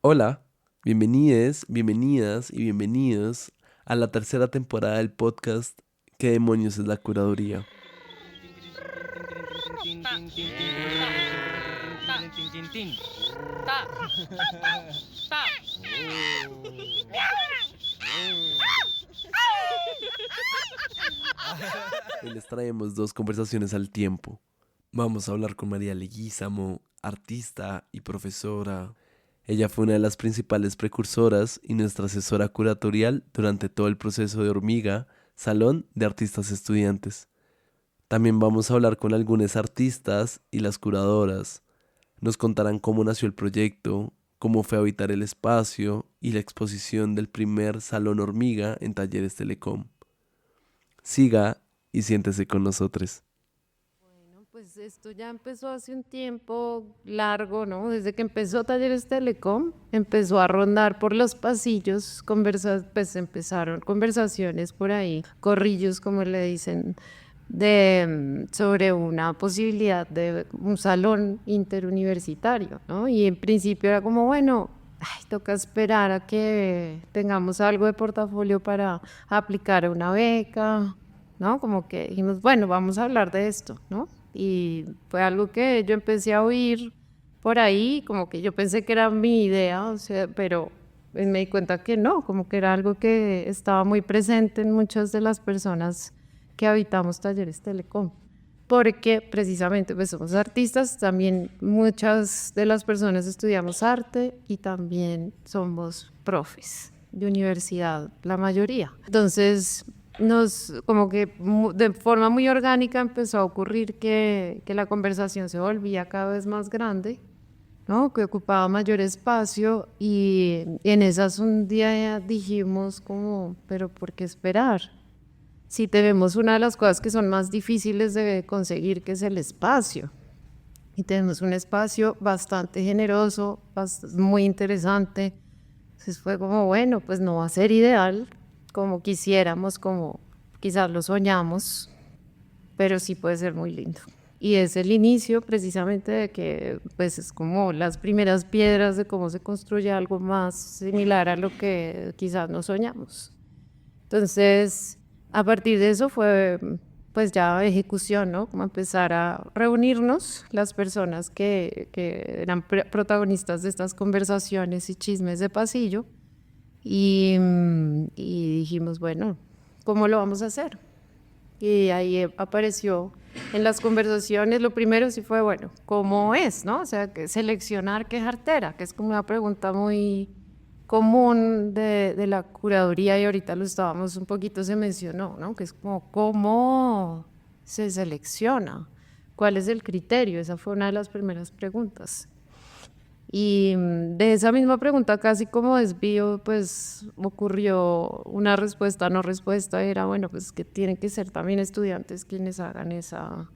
Hola, bienvenides, bienvenidas y bienvenidos a la tercera temporada del podcast ¿Qué demonios es la curaduría? Hoy les traemos dos conversaciones al tiempo. Vamos a hablar con María Leguízamo, artista y profesora. Ella fue una de las principales precursoras y nuestra asesora curatorial durante todo el proceso de Hormiga, Salón de Artistas Estudiantes. También vamos a hablar con algunos artistas y las curadoras. Nos contarán cómo nació el proyecto, cómo fue habitar el espacio y la exposición del primer Salón Hormiga en Talleres Telecom. Siga y siéntese con nosotros. Bueno, pues esto ya empezó hace un tiempo largo, ¿no? Desde que empezó Talleres Telecom, empezó a rondar por los pasillos, pues empezaron conversaciones por ahí, corrillos, como le dicen, sobre una posibilidad de un salón interuniversitario, ¿no? Y en principio era como, bueno, ay, toca esperar a que tengamos algo de portafolio para aplicar a una beca, ¿no? Como que dijimos, bueno, vamos a hablar de esto, ¿no? Y fue algo que yo empecé a oír por ahí, como que yo pensé que era mi idea, o sea, pero me di cuenta que no, como que era algo que estaba muy presente en muchas de las personas que habitamos Talleres Telecom. Porque precisamente pues somos artistas, también muchas de las personas estudiamos arte y también somos profes de universidad, la mayoría. Entonces como que de forma muy orgánica empezó a ocurrir que la conversación se volvía cada vez más grande, ¿no? Que ocupaba mayor espacio y en esas un día dijimos como, pero ¿por qué esperar? Si tenemos una de las cosas que son más difíciles de conseguir, que es el espacio. Y tenemos un espacio bastante generoso, muy interesante. Entonces fue como, bueno, pues no va a ser ideal como quisiéramos, como quizás lo soñamos, pero sí puede ser muy lindo. Y es el inicio precisamente de que pues es como las primeras piedras de cómo se construye algo más similar a lo que quizás no soñamos. Entonces, a partir de eso fue pues ya ejecución, ¿no? Como empezar a reunirnos las personas que eran protagonistas de estas conversaciones y chismes de pasillo y dijimos, bueno, ¿cómo lo vamos a hacer? Y ahí apareció en las conversaciones, lo primero sí fue, bueno, ¿cómo es, no? O sea, que seleccionar qué es artera, que es como una pregunta muy común de la curaduría y ahorita lo estábamos un poquito, se mencionó, ¿no? Que es como, ¿cómo se selecciona? ¿Cuál es el criterio? Esa fue una de las primeras preguntas. Y de esa misma pregunta, casi como desvío, pues ocurrió una respuesta, no respuesta, era bueno, pues que tienen que ser también estudiantes quienes hagan esa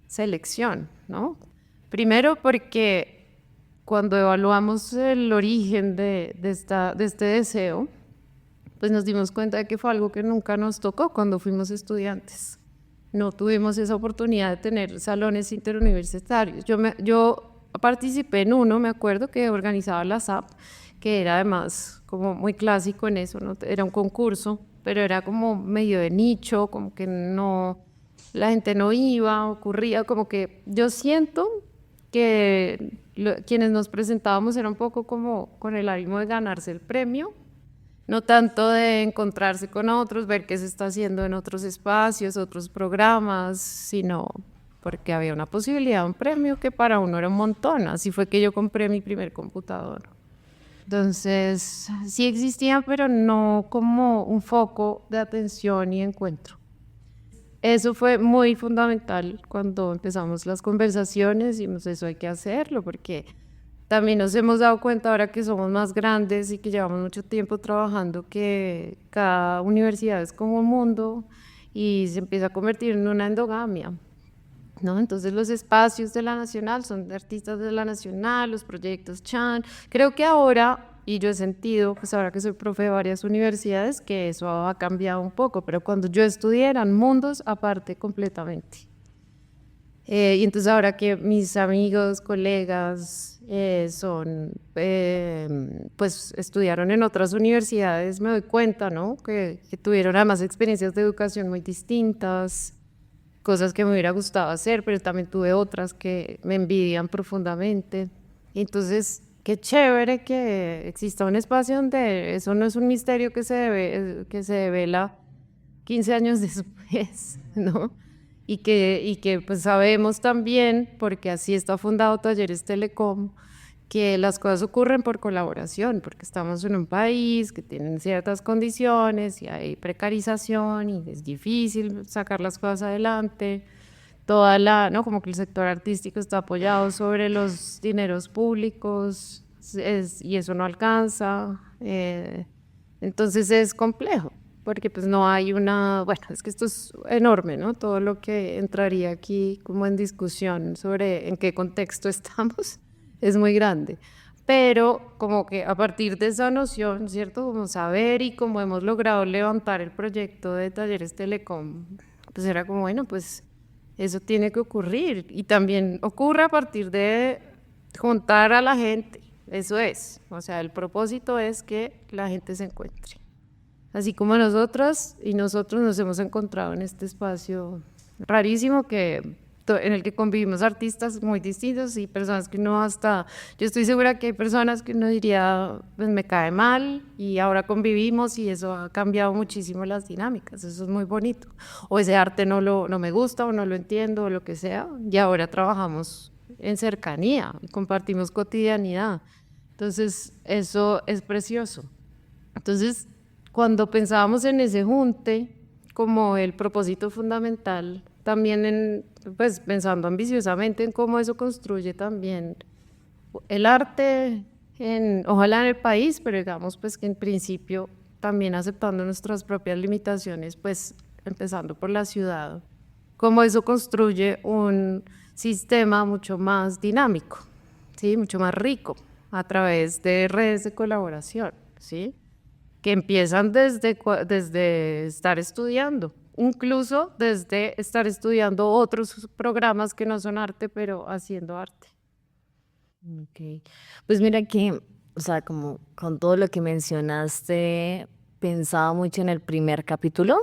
selección, ¿no? Primero porque cuando evaluamos el origen de este deseo, pues nos dimos cuenta de que fue algo que nunca nos tocó cuando fuimos estudiantes. No tuvimos esa oportunidad de tener salones interuniversitarios. Yo participé en uno, me acuerdo, que organizaba la SAP, que era además como muy clásico en eso, ¿no? Era un concurso, pero era como medio de nicho, como que no, la gente no iba, ocurría, como que yo siento que quienes nos presentábamos era un poco como con el ánimo de ganarse el premio, no tanto de encontrarse con otros, ver qué se está haciendo en otros espacios, otros programas, sino porque había una posibilidad, un premio que para uno era un montón. Así fue que yo compré mi primer computador. Entonces, sí existía, pero no como un foco de atención y encuentro. Eso fue muy fundamental cuando empezamos las conversaciones y pues eso hay que hacerlo porque también nos hemos dado cuenta ahora que somos más grandes y que llevamos mucho tiempo trabajando que cada universidad es como un mundo y se empieza a convertir en una endogamia, ¿no? Entonces los espacios de la Nacional son de artistas de la Nacional, los proyectos Chan. Creo que ahora, y yo he sentido, pues ahora que soy profe de varias universidades, que eso ha cambiado un poco, pero cuando yo estudié eran mundos aparte completamente. Y entonces ahora que mis amigos, colegas pues estudiaron en otras universidades, me doy cuenta, ¿no? Que tuvieron además experiencias de educación muy distintas, cosas que me hubiera gustado hacer, pero también tuve otras que me envidian profundamente. Entonces, qué chévere que exista un espacio donde eso no es un misterio que se devela 15 años después, ¿no? Y que pues sabemos también, porque así está fundado Talleres Telecom, que las cosas ocurren por colaboración, porque estamos en un país que tiene ciertas condiciones y hay precarización y es difícil sacar las cosas adelante. ¿No? Como que el sector artístico está apoyado sobre los dineros públicos y eso no alcanza. Entonces es complejo, porque pues no hay bueno, es que esto es enorme, ¿no? Todo lo que entraría aquí como en discusión sobre en qué contexto estamos es muy grande. Pero como que a partir de esa noción, ¿cierto? Como saber y como hemos logrado levantar el proyecto de Talleres Telecom, pues era como, bueno, pues eso tiene que ocurrir y también ocurre a partir de juntar a la gente, eso es, o sea, el propósito es que la gente se encuentre, así como nosotras y nosotros nos hemos encontrado en este espacio rarísimo en el que convivimos artistas muy distintos y personas que no yo estoy segura que hay personas que uno diría, pues me cae mal y ahora convivimos y eso ha cambiado muchísimo las dinámicas, eso es muy bonito. O ese arte no me gusta o no lo entiendo o lo que sea y ahora trabajamos en cercanía y compartimos cotidianidad. Entonces, eso es precioso. Entonces, cuando pensábamos en ese junte como el propósito fundamental, también pues pensando ambiciosamente en cómo eso construye también el arte, ojalá en el país, pero digamos pues que en principio también aceptando nuestras propias limitaciones, pues empezando por la ciudad, cómo eso construye un sistema mucho más dinámico, ¿sí? Mucho más rico a través de redes de colaboración, ¿sí? Que empiezan desde estar estudiando, incluso desde estar estudiando otros programas que no son arte, pero haciendo arte. Ok. Pues mira que, o sea, como con todo lo que mencionaste, pensaba mucho en el primer capítulo,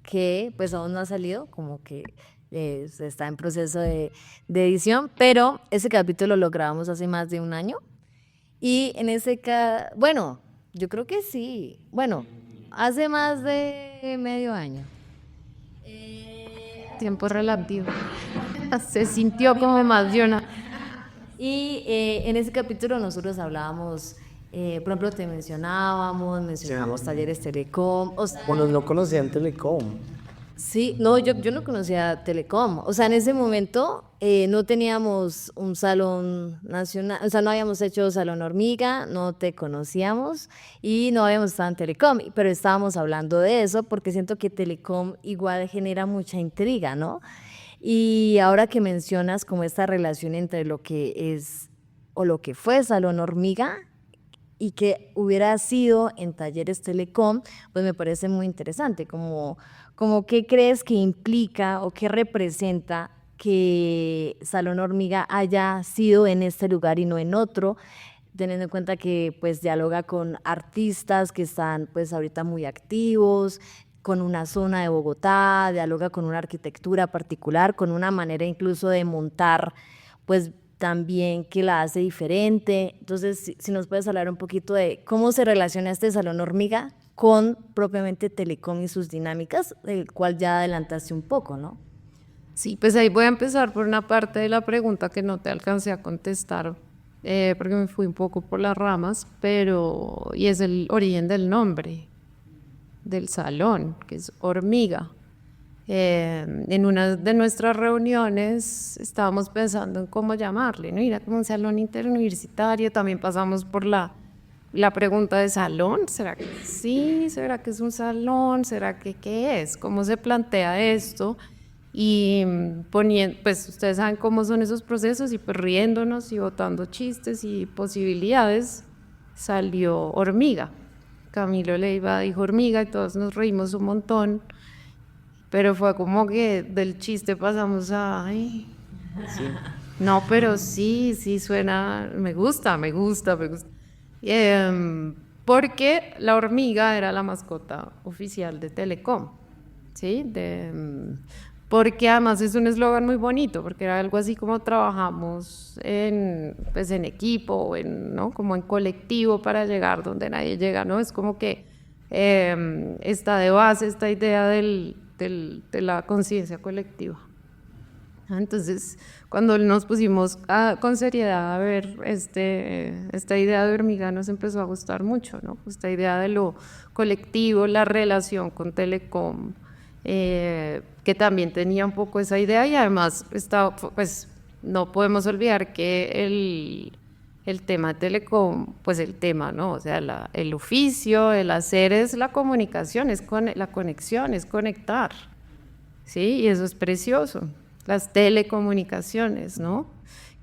que pues aún no ha salido, como que está en proceso de edición, pero ese capítulo lo grabamos hace más de un año. Y en bueno, yo creo que sí, bueno, hace más de medio año. Tiempo relativo. Se sintió como más de una. Y en ese capítulo nosotros hablábamos, por ejemplo, mencionábamos Talleres Telecom. Bueno, no conocían Telecom. Sí, no, yo no conocía Telecom. O sea, en ese momento no teníamos un salón nacional, o sea, no habíamos hecho Salón Hormiga, no te conocíamos y no habíamos estado en Telecom, pero estábamos hablando de eso porque siento que Telecom igual genera mucha intriga, ¿no? Y ahora que mencionas como esta relación entre lo que es o lo que fue Salón Hormiga y que hubiera sido en Talleres Telecom, pues me parece muy interesante, como qué crees que implica o qué representa que Salón Hormiga haya sido en este lugar y no en otro, teniendo en cuenta que pues dialoga con artistas que están pues ahorita muy activos, con una zona de Bogotá, dialoga con una arquitectura particular, con una manera incluso de montar, pues también que la hace diferente. Entonces, si nos puedes hablar un poquito de cómo se relaciona este Salón Hormiga con propiamente Telecom y sus dinámicas, del cual ya adelantaste un poco, ¿no? Sí, pues ahí voy a empezar por una parte de la pregunta que no te alcancé a contestar, porque me fui un poco por las ramas, y es el origen del nombre del salón, que es Hormiga. En una de nuestras reuniones estábamos pensando en cómo llamarle, ¿no? Era como un salón interuniversitario, también pasamos por la pregunta de salón, ¿será que sí? ¿Será que es un salón? ¿Será que qué es? ¿Cómo se plantea esto? Y pues ustedes saben cómo son esos procesos y pues riéndonos y botando chistes y posibilidades salió Hormiga. Camilo Leiva dijo Hormiga y todos nos reímos un montón, pero fue como que del chiste pasamos a Sí. No, pero sí, sí suena, me gusta, me gusta, me gusta. Porque la hormiga era la mascota oficial de Telecom, ¿sí? Porque además es un eslogan muy bonito, porque era algo así como trabajamos en, pues en equipo, o en, ¿no? Como en colectivo para llegar donde nadie llega, ¿no? Es como que está de base esta idea de la conciencia colectiva. Entonces, cuando nos pusimos con seriedad a ver esta idea de hormiga, nos empezó a gustar mucho, ¿no? Esta idea de lo colectivo, la relación con Telecom, que también tenía un poco esa idea y además pues no podemos olvidar que el tema de Telecom, pues el tema, ¿no? O sea, el oficio, el hacer es la comunicación, la conexión, es conectar, ¿sí? Y eso es precioso. Las telecomunicaciones, ¿no?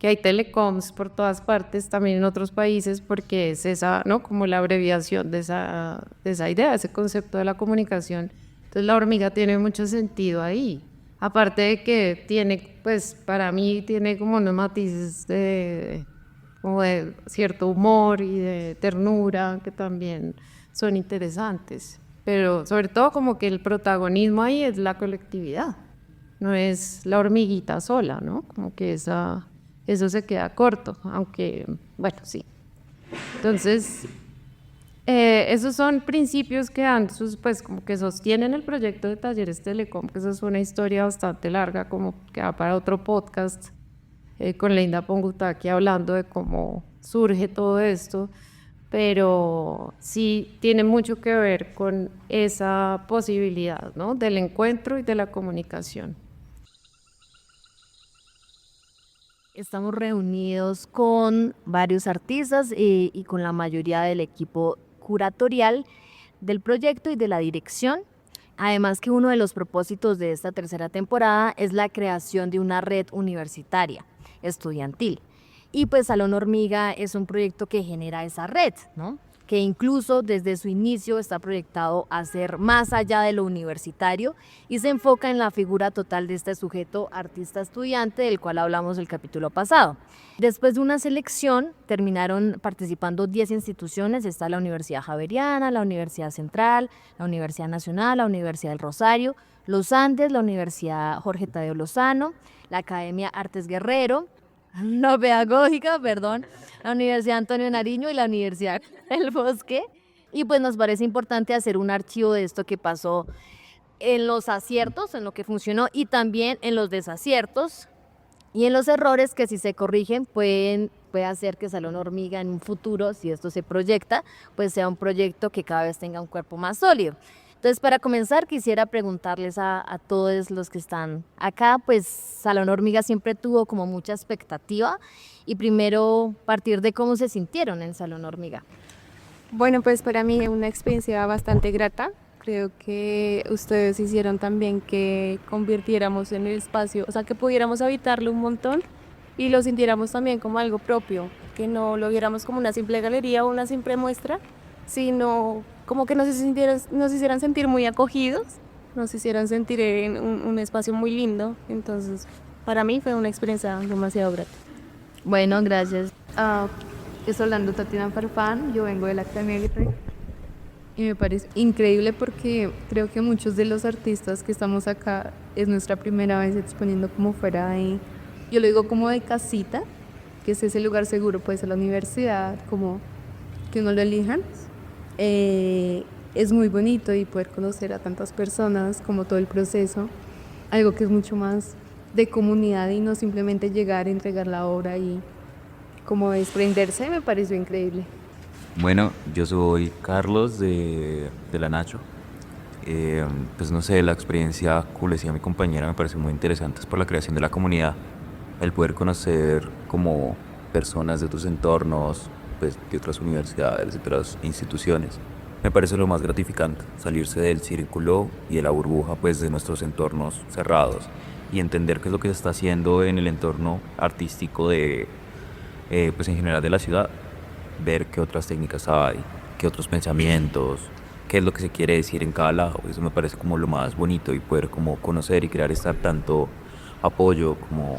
Que hay telecoms por todas partes, también en otros países, porque es esa, ¿no? Como la abreviación de esa idea, ese concepto de la comunicación. Entonces la hormiga tiene mucho sentido ahí. Aparte de que tiene, pues para mí tiene como unos matices como de cierto humor y de ternura que también son interesantes. Pero sobre todo como que el protagonismo ahí es la colectividad. No es la hormiguita sola, ¿no? Como que eso se queda corto, aunque, bueno, sí. Entonces, esos son principios que dan, pues como que sostienen el proyecto de Talleres Telecom, que eso es una historia bastante larga, como que va para otro podcast, con Linda Pongutaki hablando de cómo surge todo esto, pero sí tiene mucho que ver con esa posibilidad, ¿no? Del encuentro y de la comunicación. Estamos reunidos con varios artistas y con la mayoría del equipo curatorial del proyecto y de la dirección. Además que uno de los propósitos de esta tercera temporada es la creación de una red universitaria estudiantil. Y pues Salón Hormiga es un proyecto que genera esa red, ¿no? Que incluso desde su inicio está proyectado a ser más allá de lo universitario y se enfoca en la figura total de este sujeto artista estudiante del cual hablamos el capítulo pasado. Después de una selección terminaron participando 10 instituciones, está la Universidad Javeriana, la Universidad Central, la Universidad Nacional, la Universidad del Rosario, los Andes, la Universidad Jorge Tadeo Lozano, la Academia Artes Guerrero, no pedagógica, perdón, la Universidad Antonio Nariño y la Universidad del Bosque. Y pues nos parece importante hacer un archivo de esto que pasó en los aciertos, en lo que funcionó y también en los desaciertos y en los errores que si se corrigen puede hacer que Salón Hormiga en un futuro, si esto se proyecta, pues sea un proyecto que cada vez tenga un cuerpo más sólido. Entonces, para comenzar, quisiera preguntarles a todos los que están acá, pues Salón Hormiga siempre tuvo como mucha expectativa y primero partir de cómo se sintieron en Salón Hormiga. Bueno, pues para mí es una experiencia bastante grata. Creo que ustedes hicieron también que convirtiéramos en el espacio, o sea, que pudiéramos habitarlo un montón y lo sintiéramos también como algo propio, que no lo viéramos como una simple galería o una simple muestra, sino como que nos hicieran sentir muy acogidos, nos hicieran sentir en un espacio muy lindo. Entonces, para mí fue una experiencia demasiado grata. Bueno, gracias. Estoy hablando Tatiana Farfán, yo vengo de la Academia Guerrero y me parece increíble porque creo que muchos de los artistas que estamos acá es nuestra primera vez exponiendo como fuera de, yo lo digo como de casita, que es ese lugar seguro, puede ser la universidad, como que uno lo elijan. Es muy bonito y poder conocer a tantas personas, como todo el proceso, algo que es mucho más de comunidad y no simplemente llegar, entregar la obra y como desprenderse, me pareció increíble. Bueno, yo soy Carlos de la Nacho. Pues no sé, la experiencia, como le decía a mi compañera, me parece muy interesante, es por la creación de la comunidad, el poder conocer como personas de tus entornos, pues de otras universidades, de otras instituciones. Me parece lo más gratificante, salirse del círculo y de la burbuja pues de nuestros entornos cerrados y entender qué es lo que se está haciendo en el entorno artístico de pues en general de la ciudad, ver qué otras técnicas hay, qué otros pensamientos, qué es lo que se quiere decir en cada lado. Eso me parece como lo más bonito y poder como conocer y crear tanto apoyo como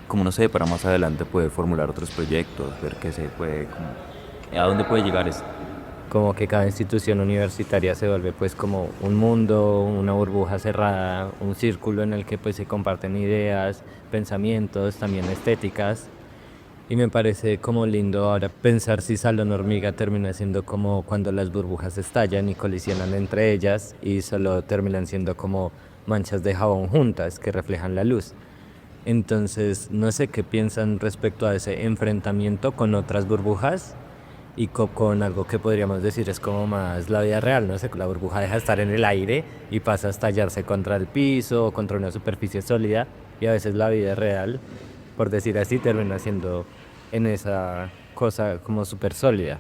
como no sé, para más adelante poder formular otros proyectos, ver qué se puede, a dónde puede llegar esto. Como que cada institución universitaria se vuelve pues como un mundo, una burbuja cerrada, un círculo en el que pues se comparten ideas, pensamientos, también estéticas. Y me parece como lindo ahora pensar si Salón Hormiga termina siendo como cuando las burbujas estallan y colisionan entre ellas y solo terminan siendo como manchas de jabón juntas que reflejan la luz. Entonces, no sé qué piensan respecto a ese enfrentamiento con otras burbujas y con algo que podríamos decir es como más la vida real, no sé, la burbuja deja de estar en el aire y pasa a estallarse contra el piso o contra una superficie sólida y a veces la vida real, por decir así, termina siendo en esa cosa como súper sólida.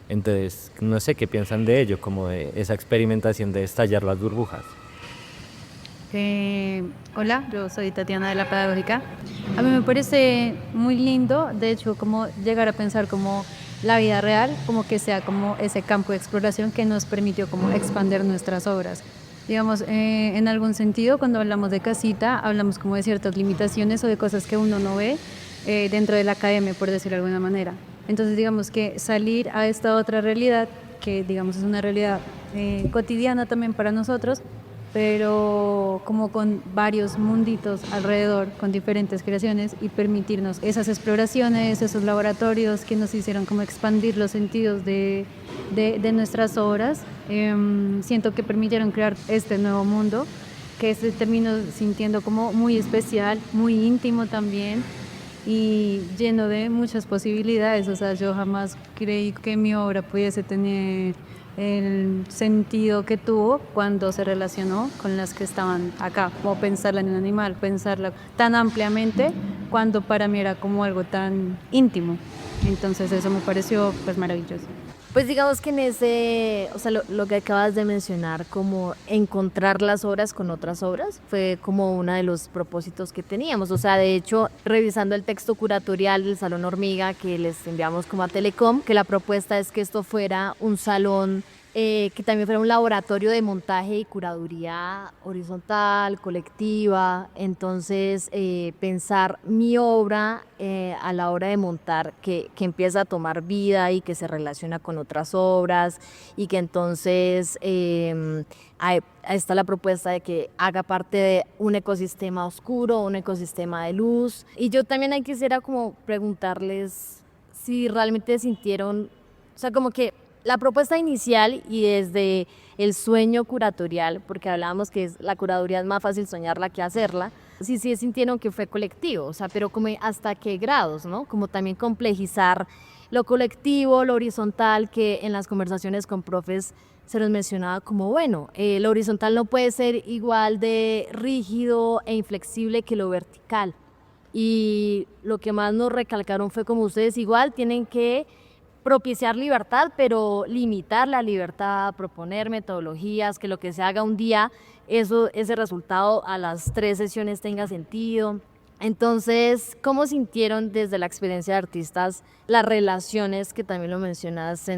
Entonces, no sé qué piensan de ello, como de esa experimentación de estallar las burbujas. Hola, yo soy Tatiana de la Pedagógica. A mí me parece muy lindo, de hecho, como llegar a pensar como la vida real, como que sea como ese campo de exploración que nos permitió como expandir nuestras obras. Digamos, en algún sentido, cuando hablamos de casita, hablamos como de ciertas limitaciones o de cosas que uno no ve dentro de la academia, por decirlo de alguna manera. Entonces, digamos que salir a esta otra realidad, que digamos es una realidad cotidiana también para nosotros, pero como con varios munditos alrededor, con diferentes creaciones y permitirnos esas exploraciones, esos laboratorios que nos hicieron como expandir los sentidos de nuestras obras, siento que permitieron crear este nuevo mundo que se terminó sintiendo como muy especial, muy íntimo también y lleno de muchas posibilidades. O sea, yo jamás creí que mi obra pudiese tener el sentido que tuvo cuando se relacionó con las que estaban acá, como pensarla en un animal, pensarla tan ampliamente cuando para mí era como algo tan íntimo. Entonces eso me pareció pues maravilloso. Pues digamos que en ese, o sea, lo que acabas de mencionar, como encontrar las obras con otras obras, fue como uno de los propósitos que teníamos. O sea, de hecho, revisando el texto curatorial del Salón Hormiga que les enviamos como a Telecom, que la propuesta es que esto fuera un salón que también fuera un laboratorio de montaje y curaduría horizontal, colectiva. Entonces, pensar mi obra a la hora de montar, que empieza a tomar vida y que se relaciona con otras obras y que entonces ahí está la propuesta de que haga parte de un ecosistema oscuro, un ecosistema de luz. Y yo también quisiera como preguntarles si realmente sintieron, o sea, como que la propuesta inicial y desde el sueño curatorial, porque hablábamos que la curaduría es más fácil soñarla que hacerla, sí sintieron que fue colectivo, o sea, pero como hasta qué grados, ¿no? Como también complejizar lo colectivo, lo horizontal, que en las conversaciones con profes se nos mencionaba como, bueno, lo horizontal no puede ser igual de rígido e inflexible que lo vertical. Y lo que más nos recalcaron fue como ustedes igual tienen que propiciar libertad, pero limitar la libertad, proponer metodologías, que lo que se haga un día, ese resultado a las 3 sesiones tenga sentido. Entonces, ¿cómo sintieron desde la experiencia de artistas las relaciones, que también lo mencionas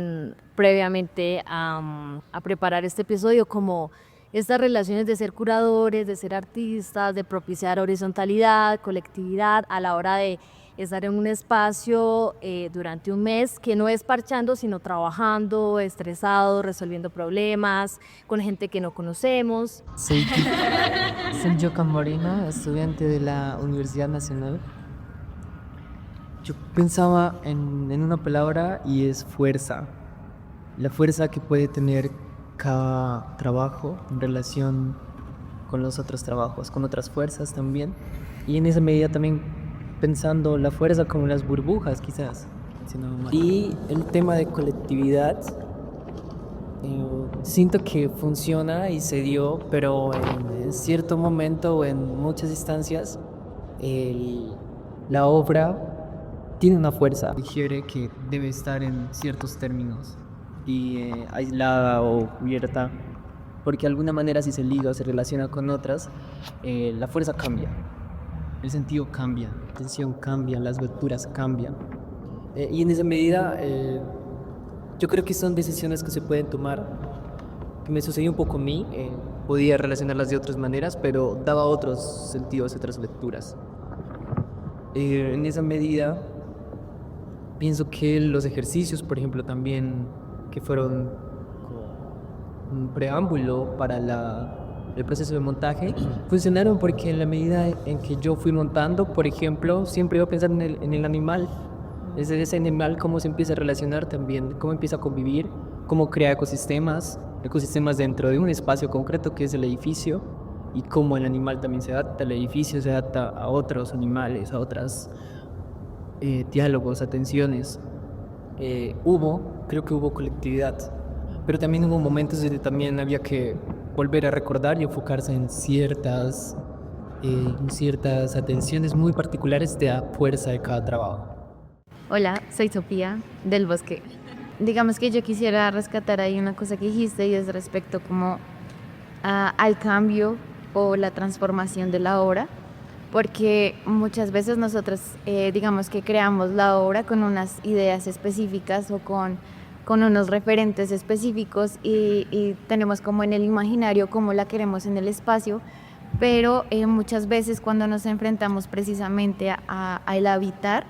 previamente a preparar este episodio, como estas relaciones de ser curadores, de ser artistas, de propiciar horizontalidad, colectividad a la hora de estar en un espacio durante un mes que no es parchando, sino trabajando, estresado, resolviendo problemas, con gente que no conocemos? Soy Jocan Moreno, estudiante de la Universidad Nacional. Yo pensaba en una palabra y es fuerza. La fuerza que puede tener cada trabajo en relación con los otros trabajos, con otras fuerzas también. Y en esa medida también pensando la fuerza como las burbujas, quizás. Y el tema de colectividad, siento que funciona y se dio, pero en cierto momento o en muchas instancias, la obra tiene una fuerza. Sugiere que debe estar en ciertos términos y aislada o cubierta, porque de alguna manera si se liga o se relaciona con otras, la fuerza cambia. El sentido cambia, la tensión cambia, las lecturas cambian. Y en esa medida, yo creo que son decisiones que se pueden tomar, que me sucedió un poco a mí. Podía relacionarlas de otras maneras, pero daba otros sentidos, otras lecturas. En esa medida, pienso que los ejercicios, por ejemplo, también que fueron como un preámbulo para el proceso de montaje, funcionaron porque en la medida en que yo fui montando, por ejemplo, siempre iba a pensar en el animal. Ese animal, cómo se empieza a relacionar también, cómo empieza a convivir, cómo crea ecosistemas dentro de un espacio concreto que es el edificio, y cómo el animal también se adapta al edificio, se adapta a otros animales, a otros diálogos, atenciones. Creo que hubo colectividad, pero también hubo momentos donde también había que volver a recordar y enfocarse en ciertas atenciones muy particulares de la fuerza de cada trabajo. Hola, soy Sofía del Bosque. Digamos que yo quisiera rescatar ahí una cosa que dijiste y es respecto como al cambio o la transformación de la obra, porque muchas veces nosotros digamos que creamos la obra con unas ideas específicas o con unos referentes específicos y tenemos como en el imaginario cómo la queremos en el espacio, pero muchas veces cuando nos enfrentamos precisamente al habitar,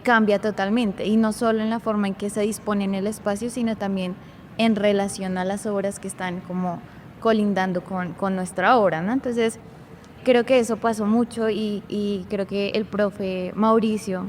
cambia totalmente, y no solo en la forma en que se dispone en el espacio, sino también en relación a las obras que están como colindando con nuestra obra, ¿no? Entonces creo que eso pasó mucho y creo que el profe Mauricio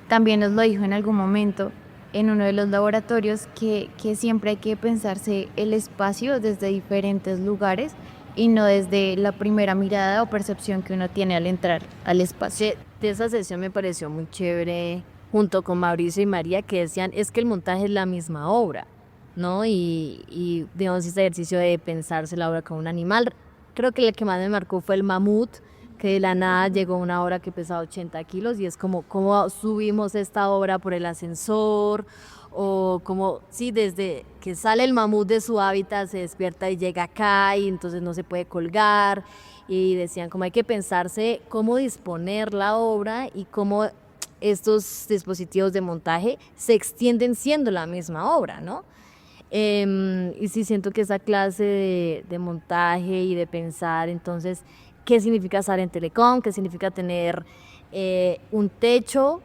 también nos lo dijo en algún momento en uno de los laboratorios, que siempre hay que pensarse el espacio desde diferentes lugares y no desde la primera mirada o percepción que uno tiene al entrar al espacio. De esa sesión me pareció muy chévere, junto con Mauricio y María, que decían, es que el montaje es la misma obra, ¿no? Y digamos, ese ejercicio de pensarse la obra como un animal. Creo que el que más me marcó fue el mamut, que de la nada llegó una obra que pesaba 80 kilos, y es como cómo subimos esta obra por el ascensor, o como, sí, desde que sale el mamut de su hábitat, se despierta y llega acá, y entonces no se puede colgar, y decían como hay que pensarse cómo disponer la obra y cómo estos dispositivos de montaje se extienden siendo la misma obra, ¿no? Y sí siento que esa clase de montaje y de pensar, entonces, ¿qué significa estar en Telecom? ¿Qué significa tener un techo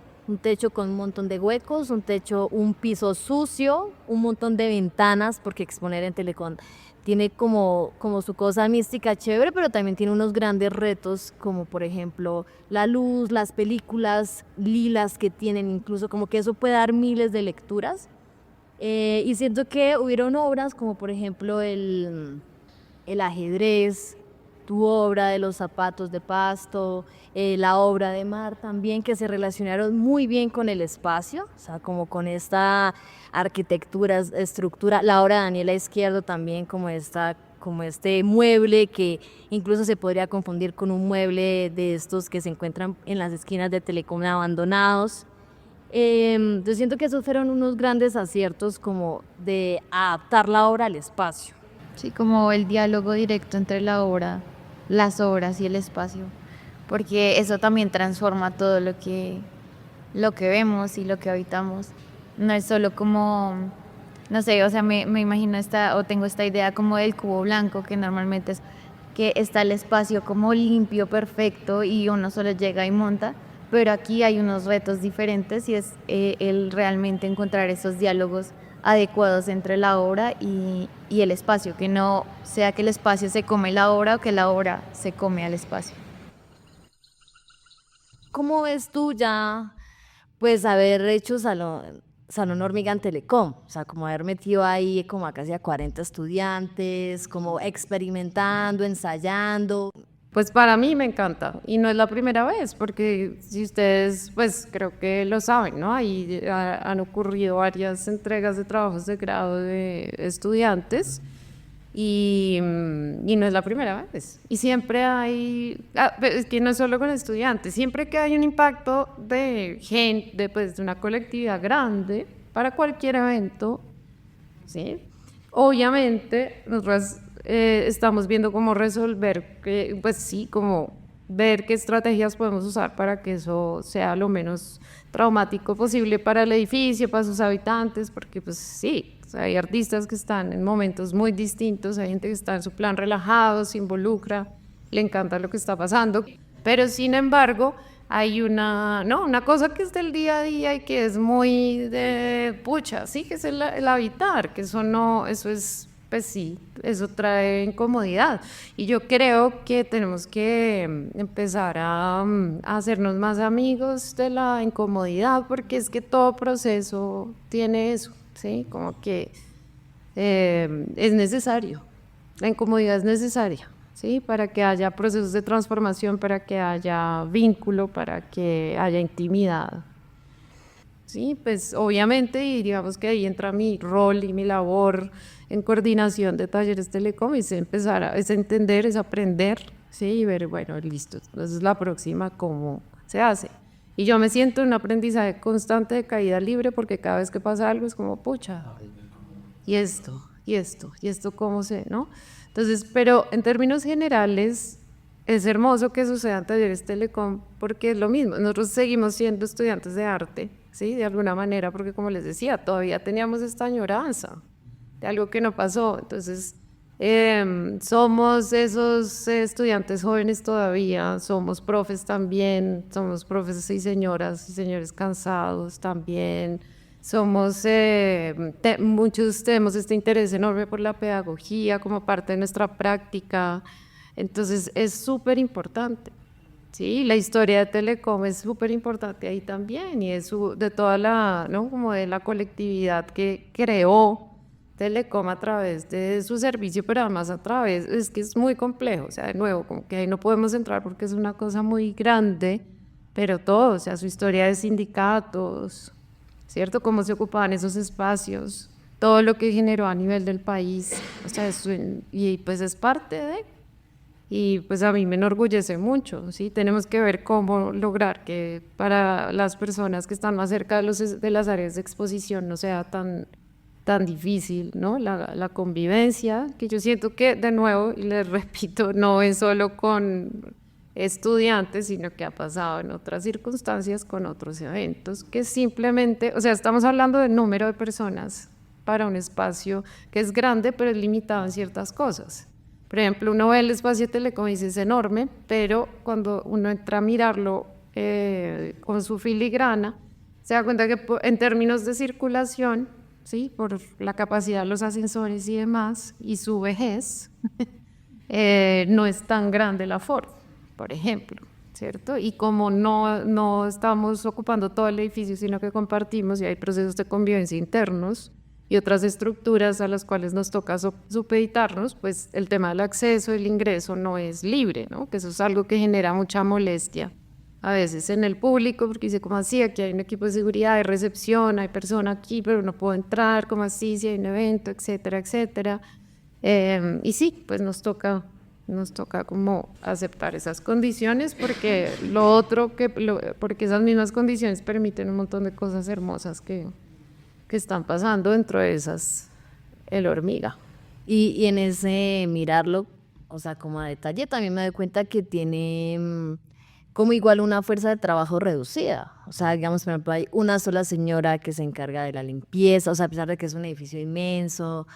con un montón de huecos, un piso sucio, un montón de ventanas? Porque exponer en Telecom tiene como su cosa mística chévere, pero también tiene unos grandes retos, como por ejemplo la luz, las películas lilas que tienen, incluso como que eso puede dar miles de lecturas. Y siento que hubieron obras como por ejemplo el ajedrez, tu obra de los zapatos de pasto, la obra de Mar también, que se relacionaron muy bien con el espacio, o sea, como con esta arquitectura, estructura. La obra de Daniela Izquierdo también, como este mueble que incluso se podría confundir con un mueble de estos que se encuentran en las esquinas de Telecom abandonados. Yo siento que esos fueron unos grandes aciertos como de adaptar la obra al espacio. Sí, como el diálogo directo entre la obra, las obras y el espacio, porque eso también transforma todo lo que vemos y lo que habitamos. No es solo como, no sé, o sea, me imagino tengo esta idea como del cubo blanco, que normalmente es que está el espacio como limpio, perfecto, y uno solo llega y monta, pero aquí hay unos retos diferentes y es el realmente encontrar esos diálogos adecuados entre la obra y el espacio, que no sea que el espacio se come la obra o que la obra se come al espacio. ¿Cómo ves tú ya, pues, haber hecho Salón Hormiga en Telecom? O sea, como haber metido ahí como a casi a 40 estudiantes, como experimentando, ensayando. Pues para mí me encanta, y no es la primera vez, porque si ustedes, pues creo que lo saben, ¿no? Ahí han ocurrido varias entregas de trabajos de grado de estudiantes, y no es la primera vez. Y siempre hay, es que no es solo con estudiantes, siempre que hay un impacto de gente, pues de una colectividad grande, para cualquier evento, ¿sí? Obviamente, nosotros estamos viendo cómo resolver, pues sí, como ver qué estrategias podemos usar para que eso sea lo menos traumático posible para el edificio, para sus habitantes, porque pues sí, o sea, hay artistas que están en momentos muy distintos, hay gente que está en su plan relajado, se involucra, le encanta lo que está pasando, pero sin embargo, hay una cosa que es del día a día y que es muy de pucha, sí, que es el habitar, que eso es, pues sí, eso trae incomodidad. Y yo creo que tenemos que empezar a hacernos más amigos de la incomodidad, porque es que todo proceso tiene eso, ¿sí? Como que es necesario, la incomodidad es necesaria. ¿Sí? Para que haya procesos de transformación, para que haya vínculo, para que haya intimidad. Sí, pues obviamente, y digamos que ahí entra mi rol y mi labor en coordinación de talleres telecom, es es entender, es aprender, ¿sí? Y ver, bueno, listo, entonces la próxima, ¿cómo se hace? Y yo me siento en un aprendizaje constante de caída libre, porque cada vez que pasa algo es como, pucha, y esto, ¿cómo no? Entonces, pero en términos generales, es hermoso que sucedan talleres telecom, porque es lo mismo, nosotros seguimos siendo estudiantes de arte, ¿sí? De alguna manera, porque como les decía, todavía teníamos esta añoranza de algo que no pasó, entonces somos esos estudiantes jóvenes todavía, somos profes también, somos profes y señoras y señores cansados también, somos, muchos tenemos este interés enorme por la pedagogía como parte de nuestra práctica, entonces es súper importante. Sí, la historia de Telecom es súper importante ahí también y es de toda la, ¿no? Como de la colectividad que creó Telecom a través de su servicio, pero además a través, es que es muy complejo, o sea, de nuevo, como que ahí no podemos entrar porque es una cosa muy grande, pero todo, o sea, su historia de sindicatos, ¿cierto? Cómo se ocupaban esos espacios, todo lo que generó a nivel del país, o sea, y pues es parte de, y pues a mí me enorgullece mucho, ¿sí? Tenemos que ver cómo lograr que para las personas que están más cerca de las áreas de exposición no sea tan difícil, ¿no? La convivencia, que yo siento que, de nuevo, y les repito, no es solo con estudiantes, sino que ha pasado en otras circunstancias con otros eventos, que simplemente, o sea, estamos hablando del número de personas para un espacio que es grande, pero es limitado en ciertas cosas. Por ejemplo, uno ve el espacio de Telecom y dice es enorme, pero cuando uno entra a mirarlo con su filigrana, se da cuenta que en términos de circulación, ¿sí? Por la capacidad de los ascensores y demás, y su vejez, no es tan grande el aforo, por ejemplo, ¿cierto? Y como no estamos ocupando todo el edificio, sino que compartimos y hay procesos de convivencia internos y otras estructuras a las cuales nos toca supeditarnos, pues el tema del acceso, el ingreso no es libre, ¿no? Que eso es algo que genera mucha molestia a veces en el público, porque dice, ¿cómo así? Aquí hay un equipo de seguridad, hay recepción, hay persona aquí, pero no puedo entrar, ¿cómo así? Si hay un evento, etcétera, etcétera. Y sí, pues nos toca como aceptar esas condiciones, porque porque esas mismas condiciones permiten un montón de cosas hermosas que están pasando, dentro de esas el hormiga. Y en ese mirarlo, o sea, como a detalle, también me doy cuenta que tiene como igual una fuerza de trabajo reducida. O sea, digamos, por ejemplo, hay una sola señora que se encarga de la limpieza, o sea, a pesar de que es un edificio inmenso,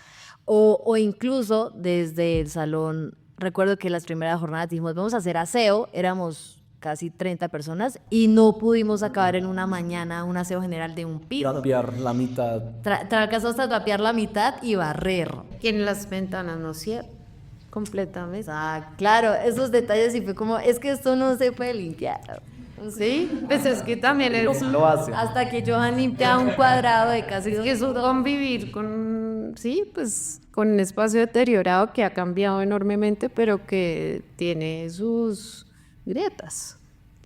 o incluso desde el salón, recuerdo que las primeras jornadas dijimos, vamos a hacer aseo, éramos casi 30 personas y no pudimos acabar en una mañana un aseo general de un piso. Trapear la mitad. Alcanzamos a trapear la mitad y barrer. Que en las ventanas no cierran completamente. Claro, esos detalles y fue como, es que esto no se puede limpiar. Sí, pues es que también lo hace. Hasta que Johan limpia un cuadrado de casi... Es que eso convivir con, sí, pues con un espacio deteriorado que ha cambiado enormemente, pero que tiene sus grietas.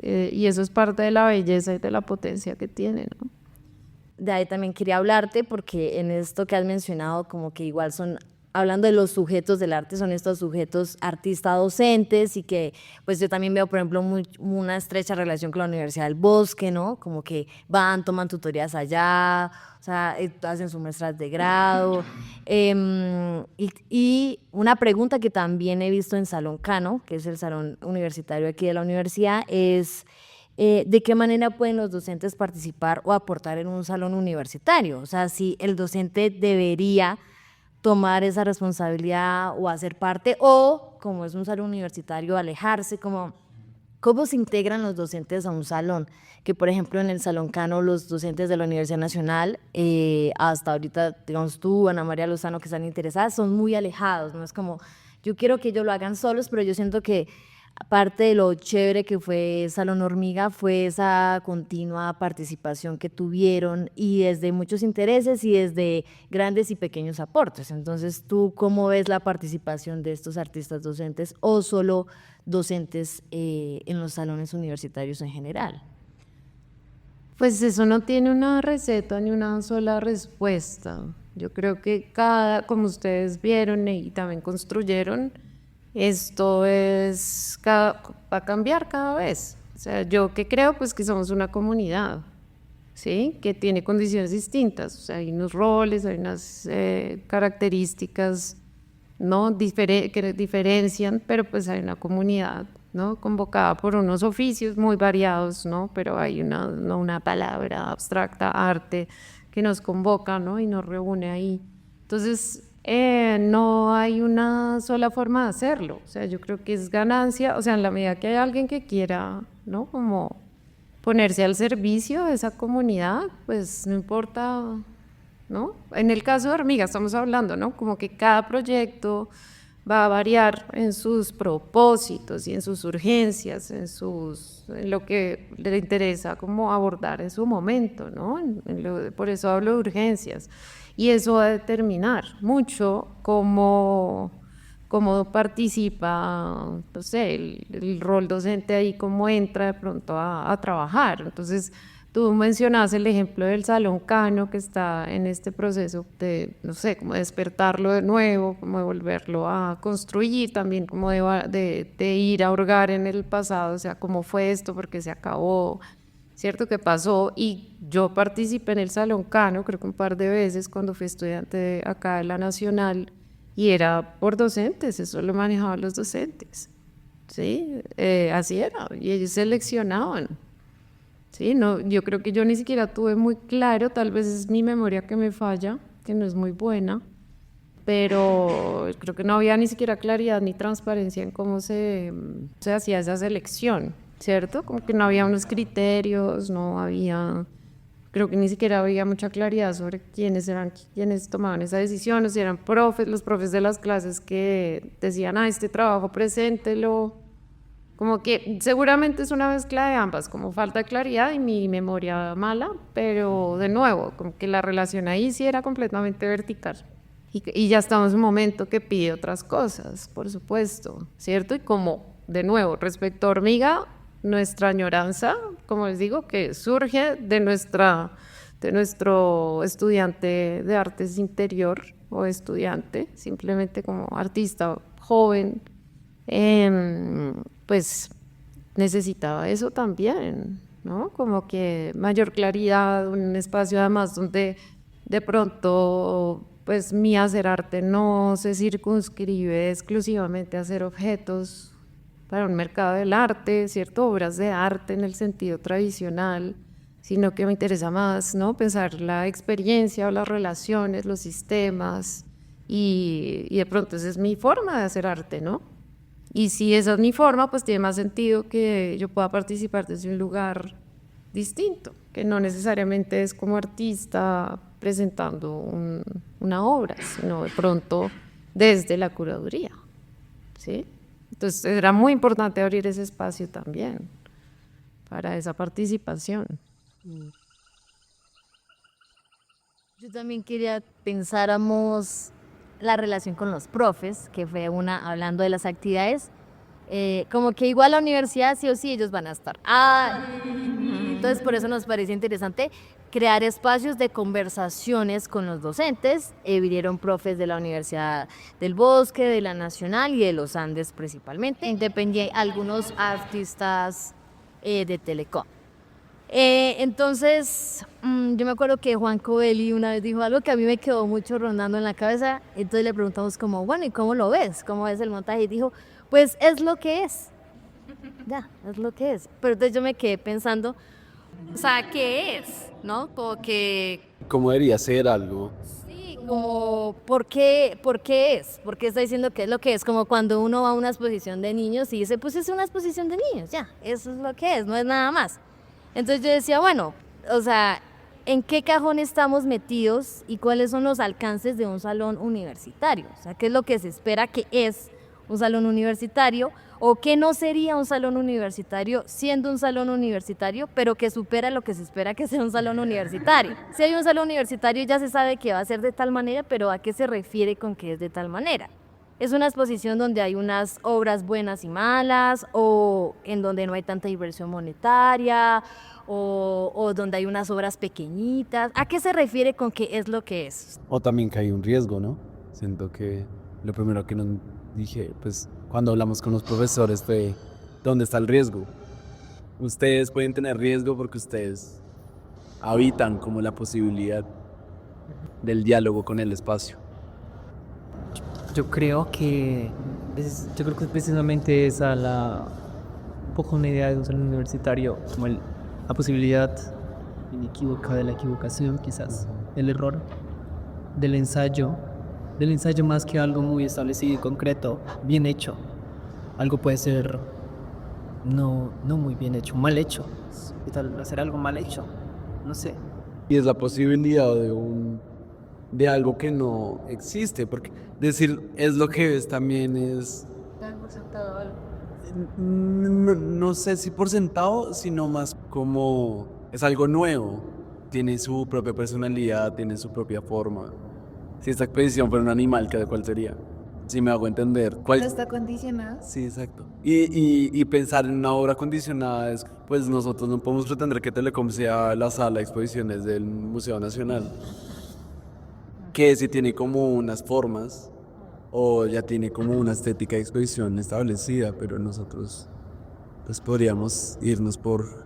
Y eso es parte de la belleza y de la potencia que tiene, ¿no? De ahí también quería hablarte porque en esto que has mencionado como que igual son, hablando de los sujetos del arte, son estos sujetos artista-docentes y que pues yo también veo, por ejemplo, una estrecha relación con la Universidad del Bosque, ¿no? Como que van, toman tutorías allá, o sea, hacen sus muestras de grado. Y una pregunta que también he visto en Salón Cano, que es el salón universitario aquí de la universidad, es ¿de qué manera pueden los docentes participar o aportar en un salón universitario? O sea, si el docente debería tomar esa responsabilidad o hacer parte, o como es un salón universitario, alejarse, ¿cómo ¿Cómo se integran los docentes a un salón? Que por ejemplo en el Salón Cano los docentes de la Universidad Nacional, hasta ahorita, digamos tú, Ana María Lozano, que están interesadas, son muy alejados, ¿no? Es como, yo quiero que ellos lo hagan solos, pero yo siento que aparte de lo chévere que fue Salón Hormiga, fue esa continua participación que tuvieron y desde muchos intereses y desde grandes y pequeños aportes. Entonces, ¿tú cómo ves la participación de estos artistas docentes o solo docentes en los salones universitarios en general? Pues eso no tiene una receta ni una sola respuesta. Yo creo que como ustedes vieron y también construyeron, esto va a cambiar cada vez. O sea, yo que creo pues que somos una comunidad, ¿sí? Que tiene condiciones distintas. O sea, hay unos roles, hay unas características, ¿no? Que diferencian, pero pues hay una comunidad, ¿no? Convocada por unos oficios muy variados, ¿no? Pero hay no una palabra abstracta, arte, que nos convoca, ¿no? Y nos reúne ahí. Entonces, no hay una sola forma de hacerlo. O sea, yo creo que es ganancia, o sea, en la medida que hay alguien que quiera, ¿no? Como ponerse al servicio de esa comunidad, pues no importa, ¿no? En el caso de Hormiga estamos hablando, ¿no? Como que cada proyecto va a variar en sus propósitos y en sus urgencias, en lo que le interesa como abordar en su momento, ¿no? Por eso hablo de urgencias. Y eso va a determinar mucho cómo participa, no sé, el rol docente ahí, cómo entra de pronto a trabajar. Entonces, tú mencionas el ejemplo del Salón Cano, que está en este proceso de, no sé, como despertarlo de nuevo, como de volverlo a construir, también como de ir a hurgar en el pasado, o sea, cómo fue esto, porque se acabó, ¿cierto? ¿Qué pasó? Y yo participé en el Salón Cano, creo que un par de veces cuando fui estudiante acá de la Nacional, y era por docentes, eso lo manejaban los docentes, ¿sí? Así era, y ellos seleccionaban, ¿sí? No, yo creo que yo ni siquiera tuve muy claro, tal vez es mi memoria que me falla, que no es muy buena, pero creo que no había ni siquiera claridad ni transparencia en cómo se hacía esa selección, ¿cierto? Como que no había unos criterios, creo que ni siquiera había mucha claridad sobre quiénes tomaban esa decisión, o si eran los profes de las clases que decían, este trabajo preséntelo, como que seguramente es una mezcla de ambas, como falta de claridad y mi memoria mala, pero de nuevo, como que la relación ahí sí era completamente vertical. Y ya estamos en un momento que pide otras cosas, por supuesto, ¿cierto? Y como, de nuevo, respecto a Hormiga, nuestra añoranza, como les digo, que surge de nuestro estudiante de artes interior o estudiante, simplemente como artista joven, pues necesitaba eso también, ¿no? Como que mayor claridad, un espacio además donde de pronto pues mi hacer arte no se circunscribe exclusivamente a hacer objetos para un mercado del arte, ¿cierto? Obras de arte en el sentido tradicional, sino que me interesa más, ¿no? Pensar la experiencia o las relaciones, los sistemas, y de pronto esa es mi forma de hacer arte, ¿no? Y si esa es mi forma, pues tiene más sentido que yo pueda participar desde un lugar distinto, que no necesariamente es como artista presentando una obra, sino de pronto desde la curaduría, ¿sí? Entonces era muy importante abrir ese espacio también para esa participación. Yo también quería pensáramos la relación con los profes, que fue hablando de las actividades, como que igual la universidad sí o sí ellos van a estar. Entonces por eso nos parece interesante crear espacios de conversaciones con los docentes. Vinieron profes de la Universidad del Bosque, de la Nacional y de los Andes principalmente, independiente, algunos artistas de Telecom. Entonces, yo me acuerdo que Juan Covelli una vez dijo algo que a mí me quedó mucho rondando en la cabeza, entonces le preguntamos como, bueno, ¿y cómo lo ves? ¿Cómo ves el montaje? Y dijo, pues es lo que es, ya, es lo que es. Pero entonces yo me quedé pensando, o sea, ¿qué es? ¿No? Como que... ¿Cómo debería ser algo? Sí, como pero ¿por qué es? ¿Por qué está diciendo que es lo que es? Como cuando uno va a una exposición de niños y dice, pues es una exposición de niños, ya, eso es lo que es, no es nada más. Entonces yo decía, bueno, o sea, ¿en qué cajón estamos metidos y cuáles son los alcances de un salón universitario? O sea, ¿qué es lo que se espera que es un salón universitario? ¿O qué no sería un salón universitario siendo un salón universitario, pero que supera lo que se espera que sea un salón universitario? Si hay un salón universitario ya se sabe que va a ser de tal manera, pero ¿a qué se refiere con que es de tal manera? ¿Es una exposición donde hay unas obras buenas y malas, o en donde no hay tanta inversión monetaria, o donde hay unas obras pequeñitas? ¿A qué se refiere con que es lo que es? O también que hay un riesgo, ¿no? Siento que lo primero que nos dije, pues cuando hablamos con los profesores fue, ¿dónde está el riesgo? Ustedes pueden tener riesgo porque ustedes habitan como la posibilidad del diálogo con el espacio. Yo creo que precisamente esa un poco una idea de un salón universitario, como la posibilidad inequívoca de la equivocación, quizás, el error, del ensayo más que algo muy establecido y concreto, bien hecho. Algo puede ser no muy bien hecho, mal hecho, y tal hacer algo mal hecho, no sé. Y es la posibilidad de algo que no existe, porque decir es lo que es también es... No sé si por sentado, sino más como es algo nuevo, tiene su propia personalidad, tiene su propia forma. Si esta expedición fuera un animal, ¿cuál sería? Si me hago entender. ¿Cuál? ¿No está condicionado? Sí, exacto. Y pensar en una obra condicionada es, pues nosotros no podemos pretender que Telecom sea la sala de exposiciones del Museo Nacional, que si tiene como unas formas o ya tiene como una estética de exposición establecida, pero nosotros pues podríamos irnos por